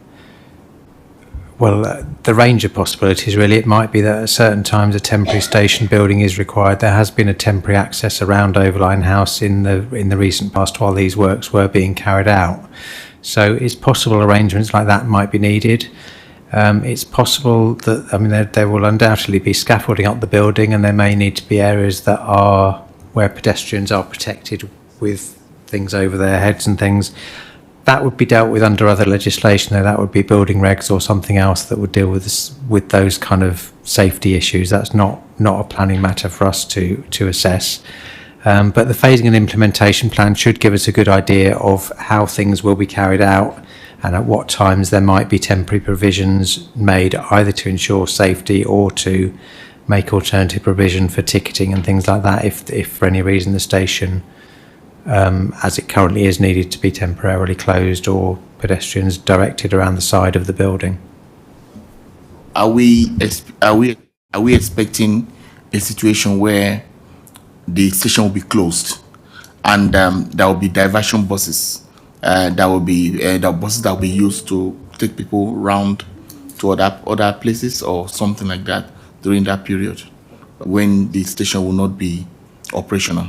range of possibilities. Really, it might be that at certain times a temporary station building is required. There has been a temporary access around Overline House in the recent past while these works were being carried out. So it's possible arrangements like that might be needed. It's possible that, there will undoubtedly be scaffolding up the building, and there may need to be areas that are where pedestrians are protected with things over their heads and things. That would be dealt with under other legislation, though. That would be building regs or something else that would deal with those kind of safety issues. That's not a planning matter for us to assess. But the phasing and implementation plan should give us a good idea of how things will be carried out, and at what times there might be temporary provisions made, either to ensure safety or to make alternative provision for ticketing and things like that, if for any reason the station, as it currently is, needed to be temporarily closed or pedestrians directed around the side of the building. Are we expecting a situation where the station will be closed and there will be diversion buses? That will be the buses that will be used to take people round to other places or something like that during that period when the station will not be operational.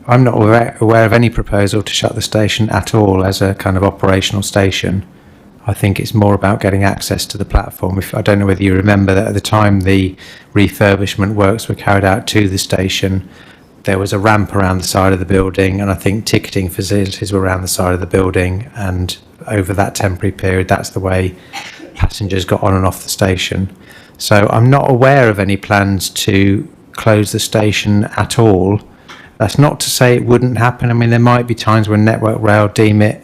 I'm not aware of any proposal to shut the station at all as a kind of operational station. I think it's more about getting access to the platform. I don't know whether you remember that at the time the refurbishment works were carried out to the station, there was a ramp around the side of the building, and I think ticketing facilities were around the side of the building, and over that temporary period, that's the way passengers got on and off the station. So I'm not aware of any plans to close the station at all. That's not to say it wouldn't happen. I mean, there might be times when Network Rail deem it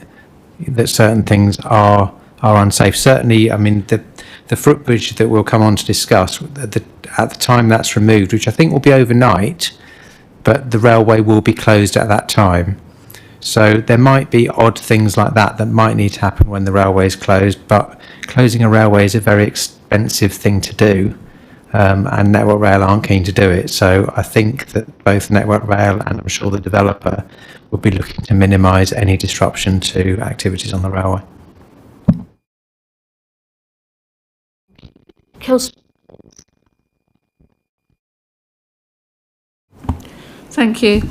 that certain things are unsafe. Certainly, I mean, the footbridge that we'll come on to discuss, at the time that's removed, which I think will be overnight, but the railway will be closed at that time. So there might be odd things like that that might need to happen when the railway is closed, but closing a railway is a very expensive thing to do, and Network Rail aren't keen to do it. So I think that both Network Rail and I'm sure the developer will be looking to minimise any disruption to activities on the railway. Councillor. Thank you.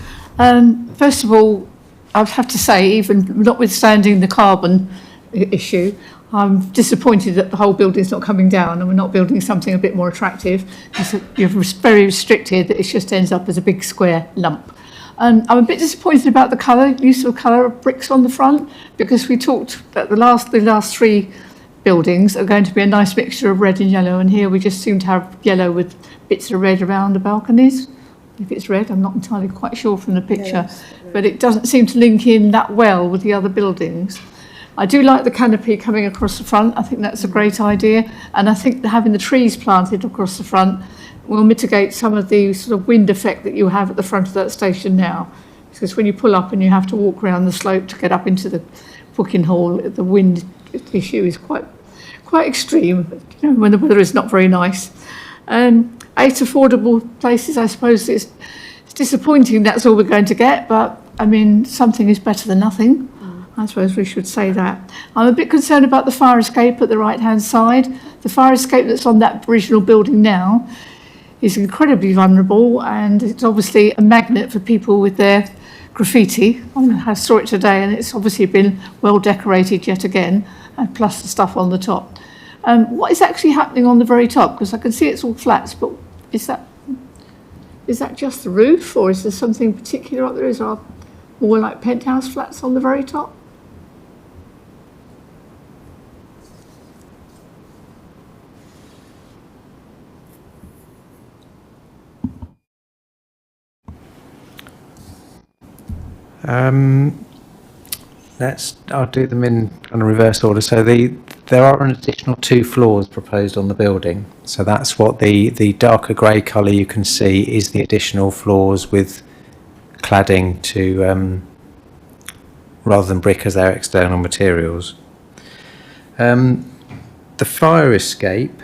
First of all, I'd have to say, even notwithstanding the carbon issue, I'm disappointed that the whole building is not coming down and we're not building something a bit more attractive. You're very restricted that it just ends up as a big square lump. I'm a bit disappointed about the use of colour of bricks on the front, because we talked that the last three buildings are going to be a nice mixture of red and yellow, and here we just seem to have yellow with bits of red around the balconies. If it's red, I'm not entirely quite sure from the picture, but it doesn't seem to link in that well with the other buildings. I do like the canopy coming across the front. I think that's a great idea, and I think that having the trees planted across the front will mitigate some of the sort of wind effect that you have at the front of that station now, because when you pull up and you have to walk around the slope to get up into the booking hall, the wind issue is quite extreme, you know, when the weather is not very nice. 8 affordable places, I suppose it's disappointing that's all we're going to get, but I mean, something is better than nothing. I suppose we should say that. I'm a bit concerned about the fire escape at the right-hand side. The fire escape that's on that original building now is incredibly vulnerable, and it's obviously a magnet for people with their graffiti. I saw it today, and it's obviously been well decorated yet again, and plus the stuff on the top. What is actually happening on the very top? Because I can see it's all flats, but is that just the roof, or is there something particular up there? Is there more like penthouse flats on the very top? I'll do them in kind of reverse order. So there are an additional 2 floors proposed on the building. So that's what the darker grey colour you can see is the additional floors with cladding to rather than brick as their external materials. The fire escape,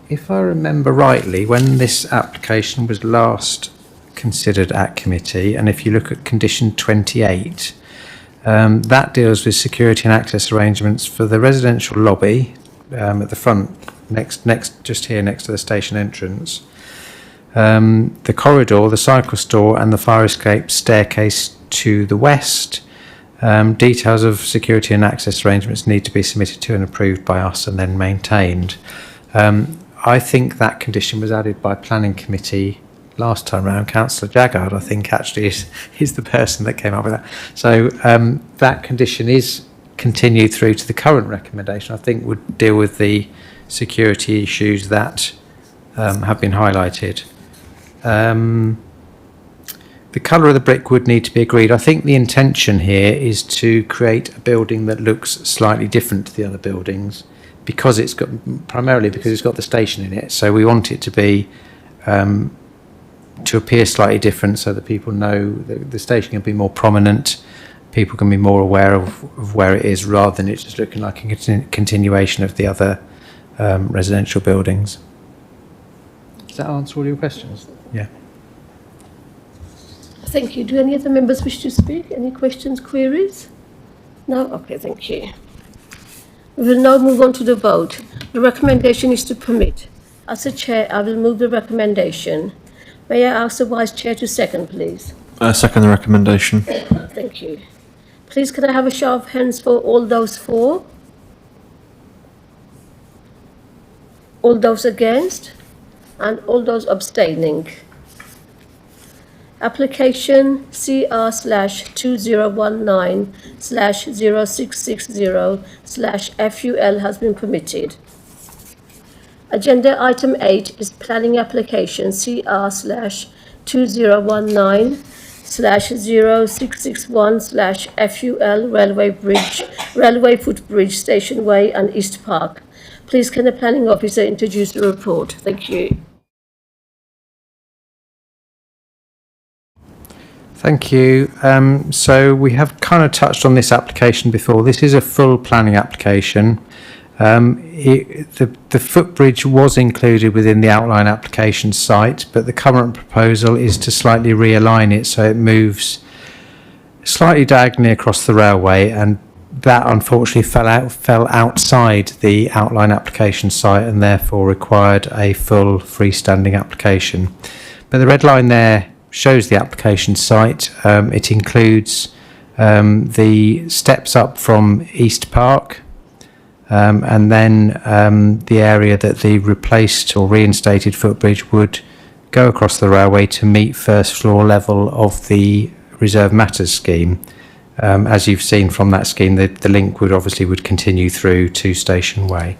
if I remember rightly, when this application was last considered at committee, and if you look at condition 28, that deals with security and access arrangements for the residential lobby at the front, just here next to the station entrance, the corridor, the cycle store, and the fire escape staircase to the west. Details of security and access arrangements need to be submitted to and approved by us and then maintained. I think that condition was added by planning committee last time round. Councillor Jaggard, I think, actually is the person that came up with that. So that condition is continued through to the current recommendation. I think would deal with the security issues that have been highlighted. The colour of the brick would need to be agreed. I think the intention here is to create a building that looks slightly different to the other buildings because it's got the station in it. So we want it to be to appear slightly different so that people know that the station can be more prominent, people can be more aware of where it is rather than it just looking like a continuation of the other residential buildings. Does that answer all your questions? Yeah. Thank you. Do any other members wish to speak? Any questions, queries? No? Okay, thank you. We will now move on to the vote. The recommendation is to permit. As the chair, I will move the recommendation. May I ask the vice chair to second, please? Second the recommendation. Thank you. Please, can I have a show of hands for all those for? All those against? And all those abstaining? Application CR/2019/0660/FUL has been permitted. Agenda item 8 is planning application CR/2019/0661/FUL Railway Footbridge Station Way and East Park. Please can the planning officer introduce the report? Thank you. Thank you. So we have kind of touched on this application before. This is a full planning application. The footbridge was included within the outline application site, but the current proposal is to slightly realign it so it moves slightly diagonally across the railway, and that unfortunately fell outside the outline application site and therefore required a full freestanding application. But the red line there shows the application site. It includes the steps up from East Park and then the area that the replaced or reinstated footbridge would go across the railway to meet first floor level of the Reserve Matters scheme. As you've seen from that scheme, the link would continue through to Station Way.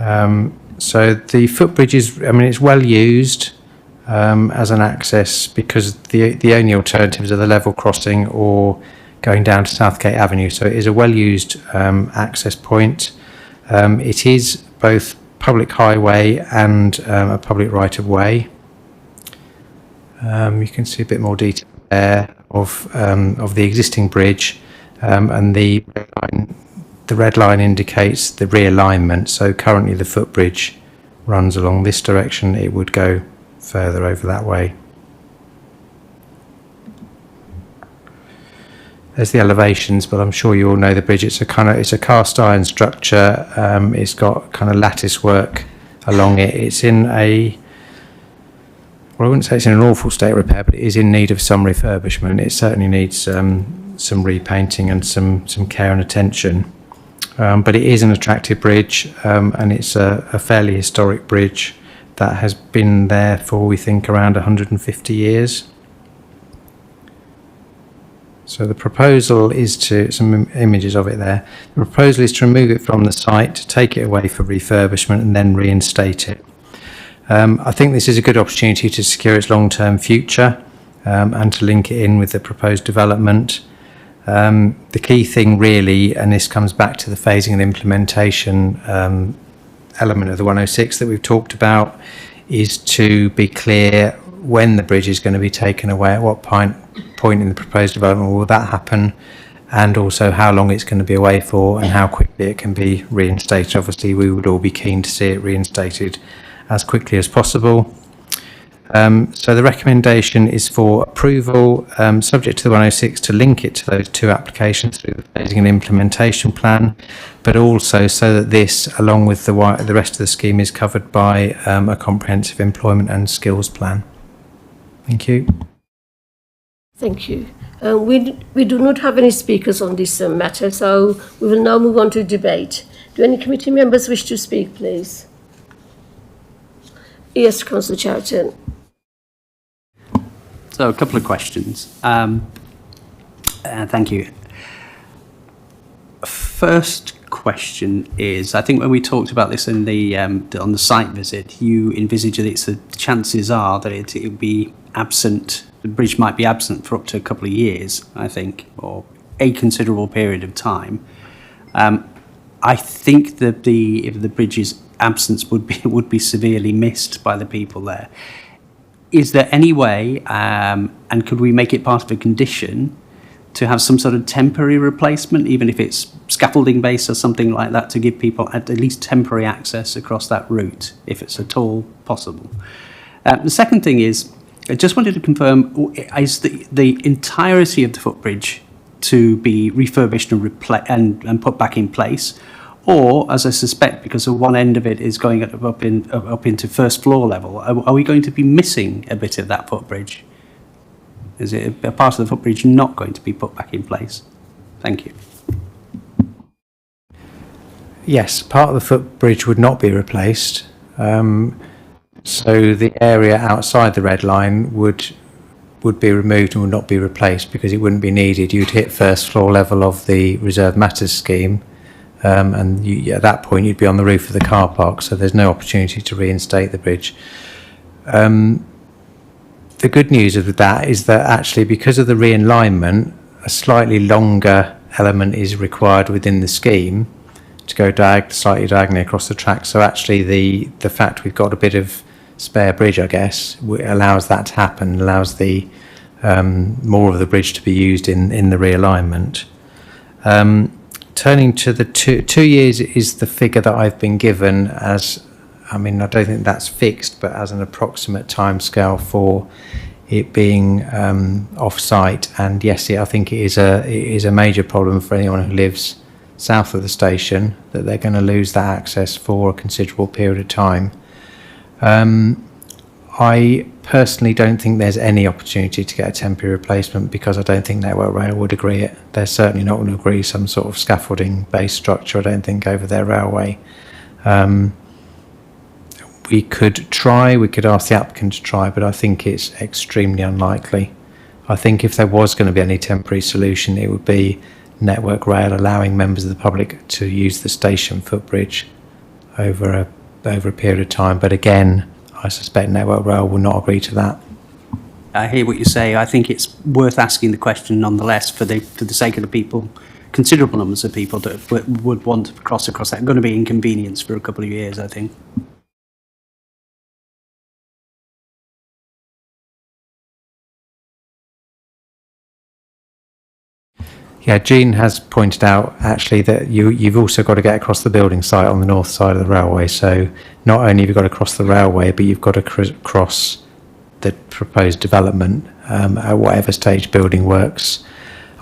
So the footbridge it's well used as an access because the only alternatives are the level crossing or going down to Southgate Avenue. So it is a well used access point. It is both public highway and a public right of way. You can see a bit more detail there of the existing bridge, and the red line indicates the realignment. So currently the footbridge runs along this direction. It would go further over that way. There's the elevations, but I'm sure you all know the bridge. It's a cast iron structure. It's got kind of lattice work along it. It's in I wouldn't say it's in an awful state of repair, but it is in need of some refurbishment. It certainly needs some repainting and some care and attention. But it is an attractive bridge, and it's a fairly historic bridge that has been there for, we think, around 150 years. So the proposal is some images of it there. The proposal is to remove it from the site, to take it away for refurbishment and then reinstate it. I think this is a good opportunity to secure its long-term future and to link it in with the proposed development. The key thing really, and this comes back to the phasing and implementation element of the 106 that we've talked about, is to be clear when the bridge is going to be taken away, at what point in the proposed development will that happen, and also how long it's going to be away for and how quickly it can be reinstated. Obviously, we would all be keen to see it reinstated as quickly as possible. So the recommendation is for approval, subject to the 106, to link it to those two applications through the phasing and implementation plan, but also so that this, along with the rest of the scheme, is covered by a comprehensive employment and skills plan. Thank you. Thank you. We do not have any speakers on this matter, so we will now move on to debate. Do any committee members wish to speak, please? Yes, Councillor Charlton. So a couple of questions. Thank you. First question is, I think when we talked about this in the on the site visit, you envisaged that the chances are that it would be absent. The bridge might be absent for up to a couple of years, I think, or a considerable period of time. I think that if the bridge's absence would be severely missed by the people there. Is there any way, and could we make it part of a condition, to have some sort of temporary replacement, even if it's scaffolding based or something like that, to give people at least temporary access across that route, if it's at all possible? The second thing is, I just wanted to confirm, is the entirety of the footbridge to be refurbished and put back in place? Or, as I suspect, because of one end of it is going up into first floor level, are we going to be missing a bit of that footbridge? Is it a part of the footbridge not going to be put back in place? Thank you. Yes, part of the footbridge would not be replaced. So the area outside the red line would be removed and would not be replaced because it wouldn't be needed. You'd hit first floor level of the reserved matters scheme. And at that point you'd be on the roof of the car park, so there's no opportunity to reinstate the bridge. The good news of that is that actually, because of the realignment, a slightly longer element is required within the scheme to go slightly diagonally across the track. So actually the fact we've got a bit of spare bridge, I guess, allows that to happen, allows the more of the bridge to be used in the realignment. Turning to the 2 years is the figure that I've been given as, I mean, I don't think that's fixed, but as an approximate timescale for it being off-site. And yes, I think it is a major problem for anyone who lives south of the station, that they're going to lose that access for a considerable period of time. I personally don't think there's any opportunity to get a temporary replacement because I don't think Network Rail would agree it. They're certainly not going to agree some sort of scaffolding-based structure, I don't think, over their railway. We could ask the applicant to try, but I think it's extremely unlikely. I think if there was going to be any temporary solution, it would be Network Rail allowing members of the public to use the station footbridge over a period of time. But again, I suspect Network Rail will not agree to that. I hear what you say. I think it's worth asking the question nonetheless for the sake of the people, considerable numbers of people that would want to cross across that. Going to be inconvenience for a couple of years, I think. Yeah, Jean has pointed out actually that you've also got to get across the building site on the north side of the railway. So not only have you got to cross the railway, but you've got to cross the proposed development at whatever stage building works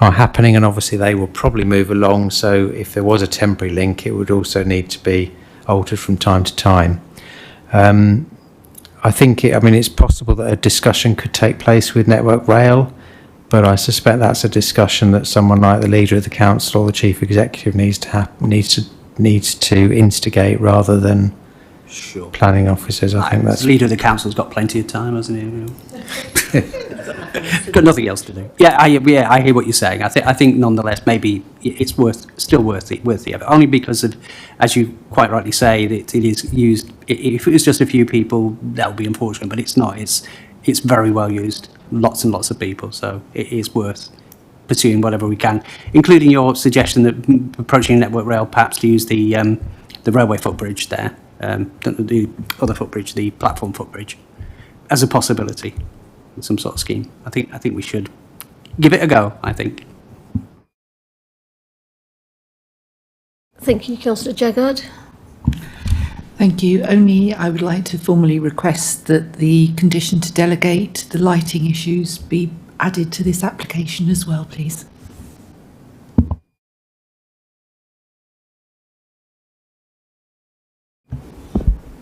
are happening, and obviously they will probably move along. So if there was a temporary link, it would also need to be altered from time to time. I think it's possible that a discussion could take place with Network Rail, but I suspect that's a discussion that someone like the leader of the council or the chief executive needs to instigate rather than planning officers. I think that's the leader of the council's got plenty of time, hasn't he? Got nothing else to do. Yeah, I hear what you're saying. I think nonetheless, maybe it's still worth the effort. Only because of, as you quite rightly say, that it is used. If it was just a few people, that would be unfortunate. But it's not. It's very well used. Lots and lots of people. So it is worth pursuing whatever we can, including your suggestion that approaching Network Rail perhaps to use the railway footbridge there, the other footbridge, the platform footbridge, as a possibility, some sort of scheme. I think we should give it a go, I think. Thank you, Councillor Jaggard. Thank you. Only I would like to formally request that the condition to delegate the lighting issues be added to this application as well, please.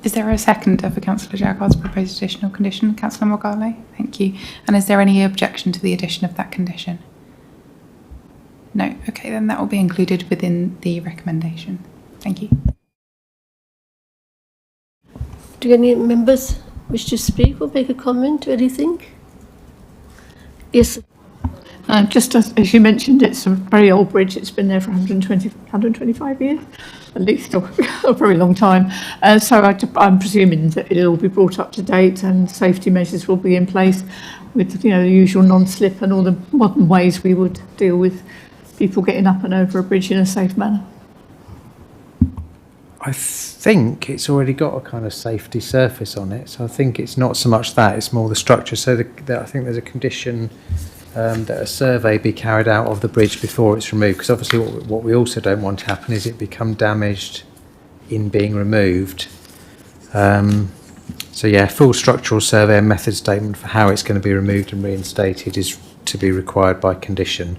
Is there a seconder for Councillor Jaggard's proposed additional condition? Councillor Morgale? Thank you. And is there any objection to the addition of that condition? No. Okay, then that will be included within the recommendation. Thank you. Do any members wish to speak or make a comment or anything? Yes. Just as you mentioned, it's a very old bridge. It's been there for 125 years, at least, or a very long time. So I'm presuming that it'll be brought up to date and safety measures will be in place with, the usual non-slip and all the modern ways we would deal with people getting up and over a bridge in a safe manner. I think it's already got a kind of safety surface on it, so I think it's not so much that, it's more the structure. So I think there's a condition that a survey be carried out of the bridge before it's removed, because obviously what we also don't want to happen is it become damaged in being removed. So yeah, full structural survey and method statement for how it's going to be removed and reinstated is to be required by condition.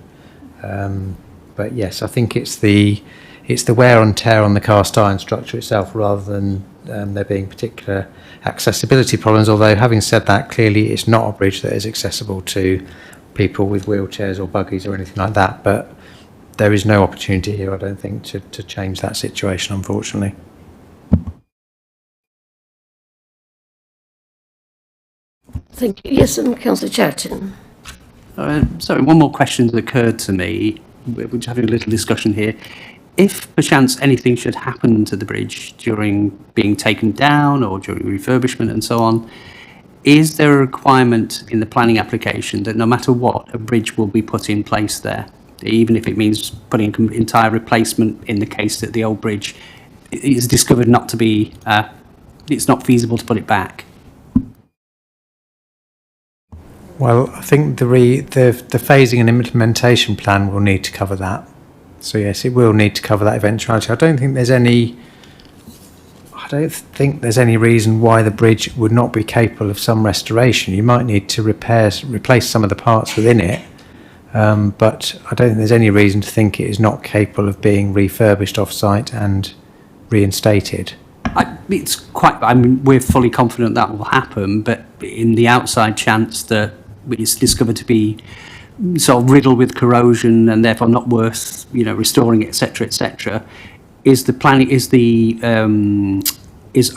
But yes, I think it's the wear and tear on the cast iron structure itself rather than there being particular accessibility problems, although having said that, clearly it's not a bridge that is accessible to people with wheelchairs or buggies or anything like that, but there is no opportunity here, I don't think, to change that situation, unfortunately. Thank you. Yes, and Councillor Charlton. Sorry, one more question that occurred to me. We're just having a little discussion here. If perchance anything should happen to the bridge during being taken down or during refurbishment and so on, is there a requirement in the planning application that no matter what, a bridge will be put in place there, even if it means putting an entire replacement in the case that the old bridge is discovered not to be, it's not feasible to put it back? Well, I think the phasing and implementation plan will need to cover that. So yes, it will need to cover that eventuality. I don't think there's any reason why the bridge would not be capable of some restoration. You might need to replace some of the parts within it, but I don't think there's any reason to think it is not capable of being refurbished off-site and reinstated. We're fully confident that will happen, but in the outside chance that it's discovered to be sort of riddled with corrosion and therefore not worth, restoring, etc., etc., is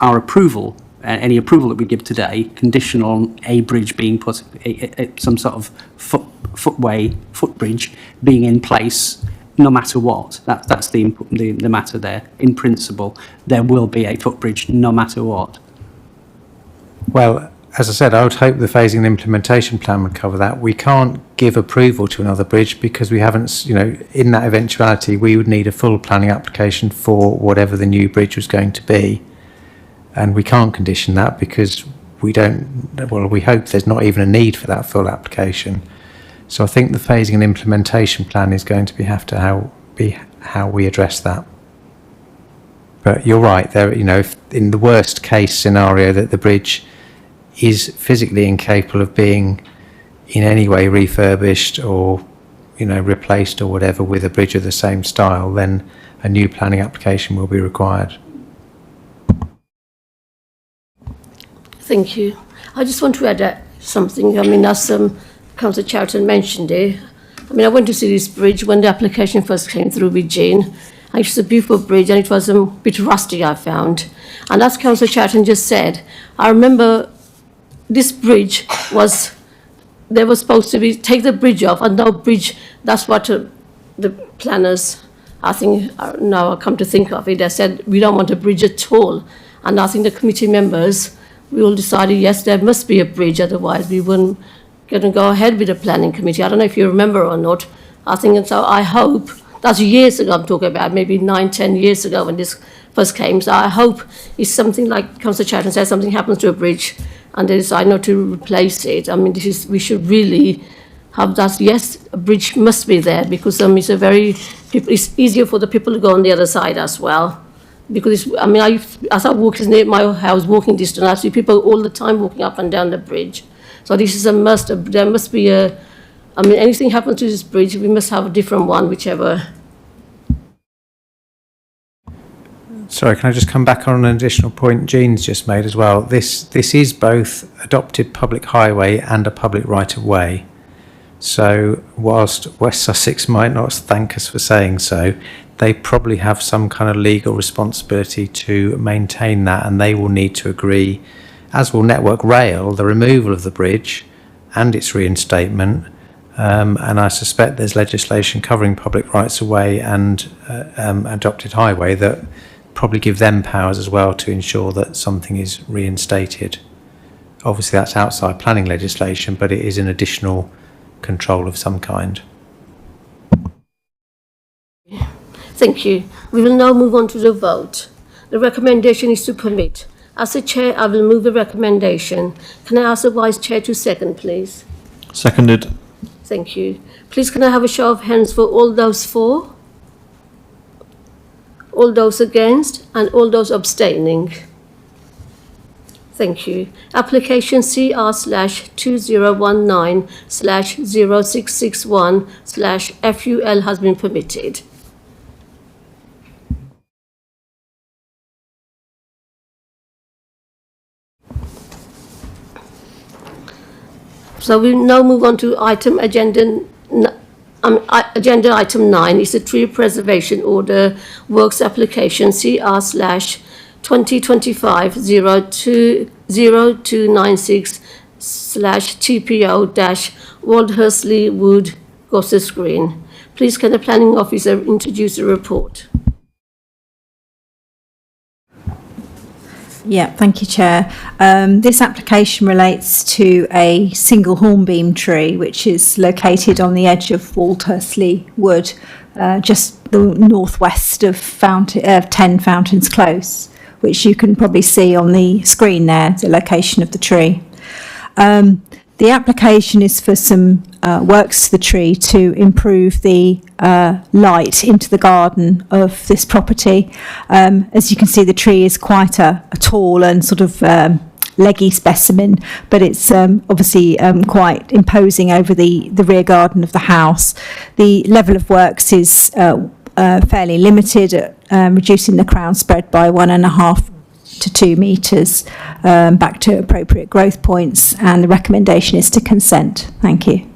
our approval, any approval that we give today, conditional on a bridge being put, some sort of footbridge being in place, no matter what. That's the matter there. In principle, there will be a footbridge no matter what. Well, as I said, I would hope the phasing and implementation plan would cover that. We can't give approval to another bridge because we haven't, in that eventuality, we would need a full planning application for whatever the new bridge was going to be. And we can't condition that because we hope there's not even a need for that full application. So I think the phasing and implementation plan is going to be how we address that. But you're right, if in the worst case scenario that the bridge is physically incapable of being in any way refurbished or replaced or whatever with a bridge of the same style, then a new planning application will be required. Thank you. I just want to add something. As Councillor Charlton mentioned it, I went to see this bridge when the application first came through with Jane. And it's a beautiful bridge and it was a bit rusty, I found. And as Councillor Charlton just said, I remember this bridge they were supposed to take the bridge off, and no bridge, that's what the planners, I think, now I come to think of it, they said we don't want a bridge at all. And I think the committee members, we all decided, yes, there must be a bridge, otherwise we wouldn't going to go ahead with the planning committee. I don't know if you remember or not. I think, and so I hope, that's years ago I'm talking about, maybe 9-10 years ago when this first came. So I hope it's something like Councillor Chatton said, something happens to a bridge and they decide not to replace it. I mean, we should really have that. Yes, a bridge must be there because it's easier for the people to go on the other side as well. Because as I walk near my house, walking distance, I see people all the time walking up and down the bridge. So this is a must. There must be anything happens to this bridge, we must have a different one, whichever. Sorry, can I just come back on an additional point Jean's just made as well? This is both adopted public highway and a public right-of-way. So whilst West Sussex might not thank us for saying so, they probably have some kind of legal responsibility to maintain that, and they will need to agree, as will Network Rail, the removal of the bridge and its reinstatement. And I suspect there's legislation covering public rights-of-way and adopted highway that probably give them powers as well to ensure that something is reinstated. Obviously that's outside planning legislation, but it is an additional control of some kind. Thank you. We will now move on to the vote. The recommendation is to permit. As the Chair, I will move the recommendation. Can I ask the Vice Chair to second, please? Seconded. Thank you. Please can I have a show of hands for all those for? All those against and all those abstaining. Thank you. Application CR/2019/0661/FUL has been permitted. So we now move on to agenda item 9 is the tree preservation order works application CR/2025-0296/TPO-Woldhurstlea Wood Gossops Green. Please can the planning officer introduce the report? Yeah, thank you, Chair. This application relates to a single hornbeam tree which is located on the edge of Woldhurstlea Wood, just the northwest of 10 Fountains Close, which you can probably see on the screen there, the location of the tree. The application is for some works to the tree to improve the light into the garden of this property. As you can see, the tree is quite a tall and sort of leggy specimen, but it's obviously quite imposing over the rear garden of the house. The level of works is fairly limited, reducing the crown spread by 1.5 to 2 metres back to appropriate growth points, and the recommendation is to consent. Thank you.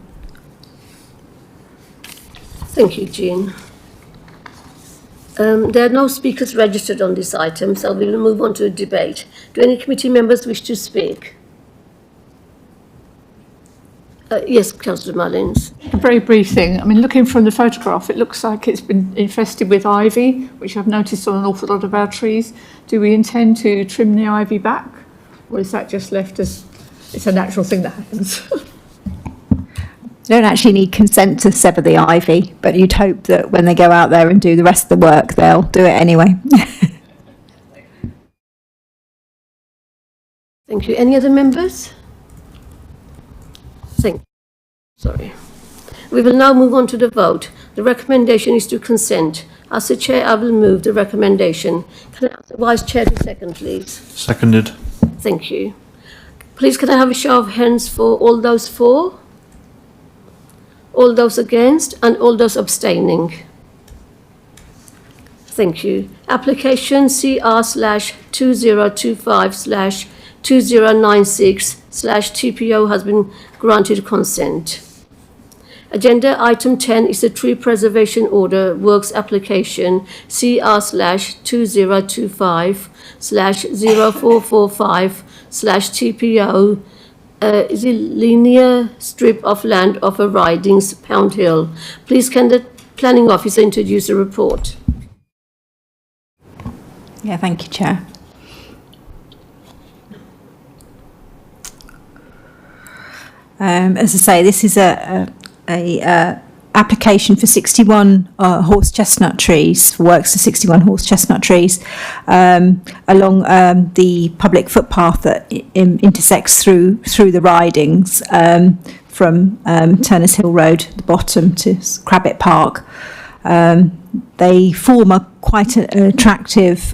Thank you, Jean. There are no speakers registered on this item, so we will move on to a debate. Do any committee members wish to speak? Yes, Councillor Mullins. A very brief thing. I mean, looking from the photograph, it looks like it's been infested with ivy, which I've noticed on an awful lot of our trees. Do we intend to trim the ivy back, or is that just left as it's a natural thing that happens? You don't actually need consent to sever the ivy, but you'd hope that when they go out there and do the rest of the work, they'll do it anyway. Thank you. Any other members? Sorry. We will now move on to the vote. The recommendation is to consent. As the Chair, I will move the recommendation. Can I ask the Vice Chair to second, please? Seconded. Thank you. Please can I have a show of hands for all those for? All those against and all those abstaining. Thank you. Application CR/2025/2096/TPO has been granted consent. Agenda item 10 is the tree preservation order works application CR/2025/0445/TPO is a linear strip of land off a ridings, Pound Hill. Please can the planning officer introduce the report? Yeah, thank you, Chair. As I say, this is a application for 61 horse chestnut trees, for works to 61 horse chestnut trees along the public footpath that intersects through the ridings from Turners Hill Road at the bottom to Crabbit Park. They form a quite an attractive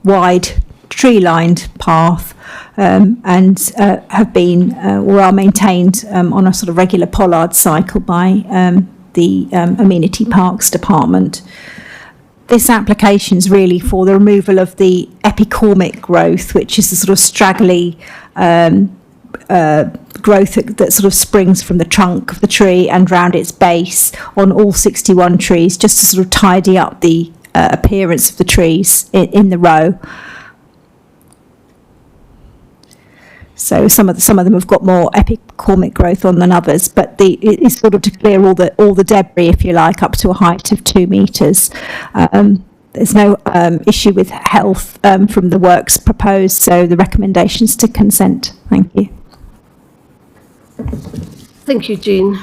wide tree-lined path and have been or are maintained on a sort of regular pollard cycle by the Amenity Parks Department. This application is really for the removal of the epicormic growth, which is the sort of straggly growth that sort of springs from the trunk of the tree and round its base on all 61 trees, just to sort of tidy up the appearance of the trees in the row. So some of them have got more epicormic growth on than others, but it's sort of to clear all the debris, if you like, up to a height of 2 metres. There's no issue with health from the works proposed, so the recommendations to consent. Thank you. Thank you, Jean.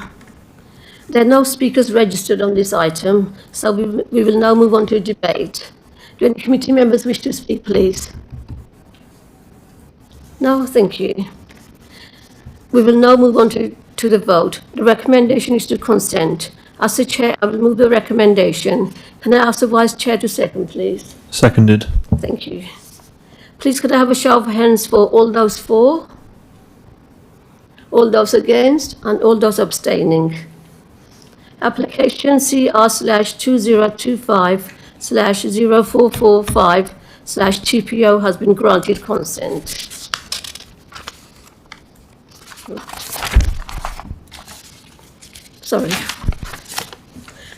There are no speakers registered on this item, so we will now move on to debate. Do any committee members wish to speak, please? No, thank you. We will now move on to the vote. The recommendation is to consent. As the chair, I will move the recommendation. Can I ask the vice chair to second, please? Seconded. Thank you. Please could I have a show of hands for all those for, all those against, and all those abstaining? Application CR/2025/0445/TPO has been granted consent. Sorry.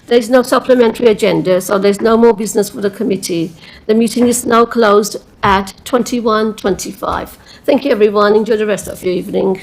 There is no supplementary agenda, so there's no more business for the committee. The meeting is now closed at 21:25. Thank you, everyone. Enjoy the rest of your evening.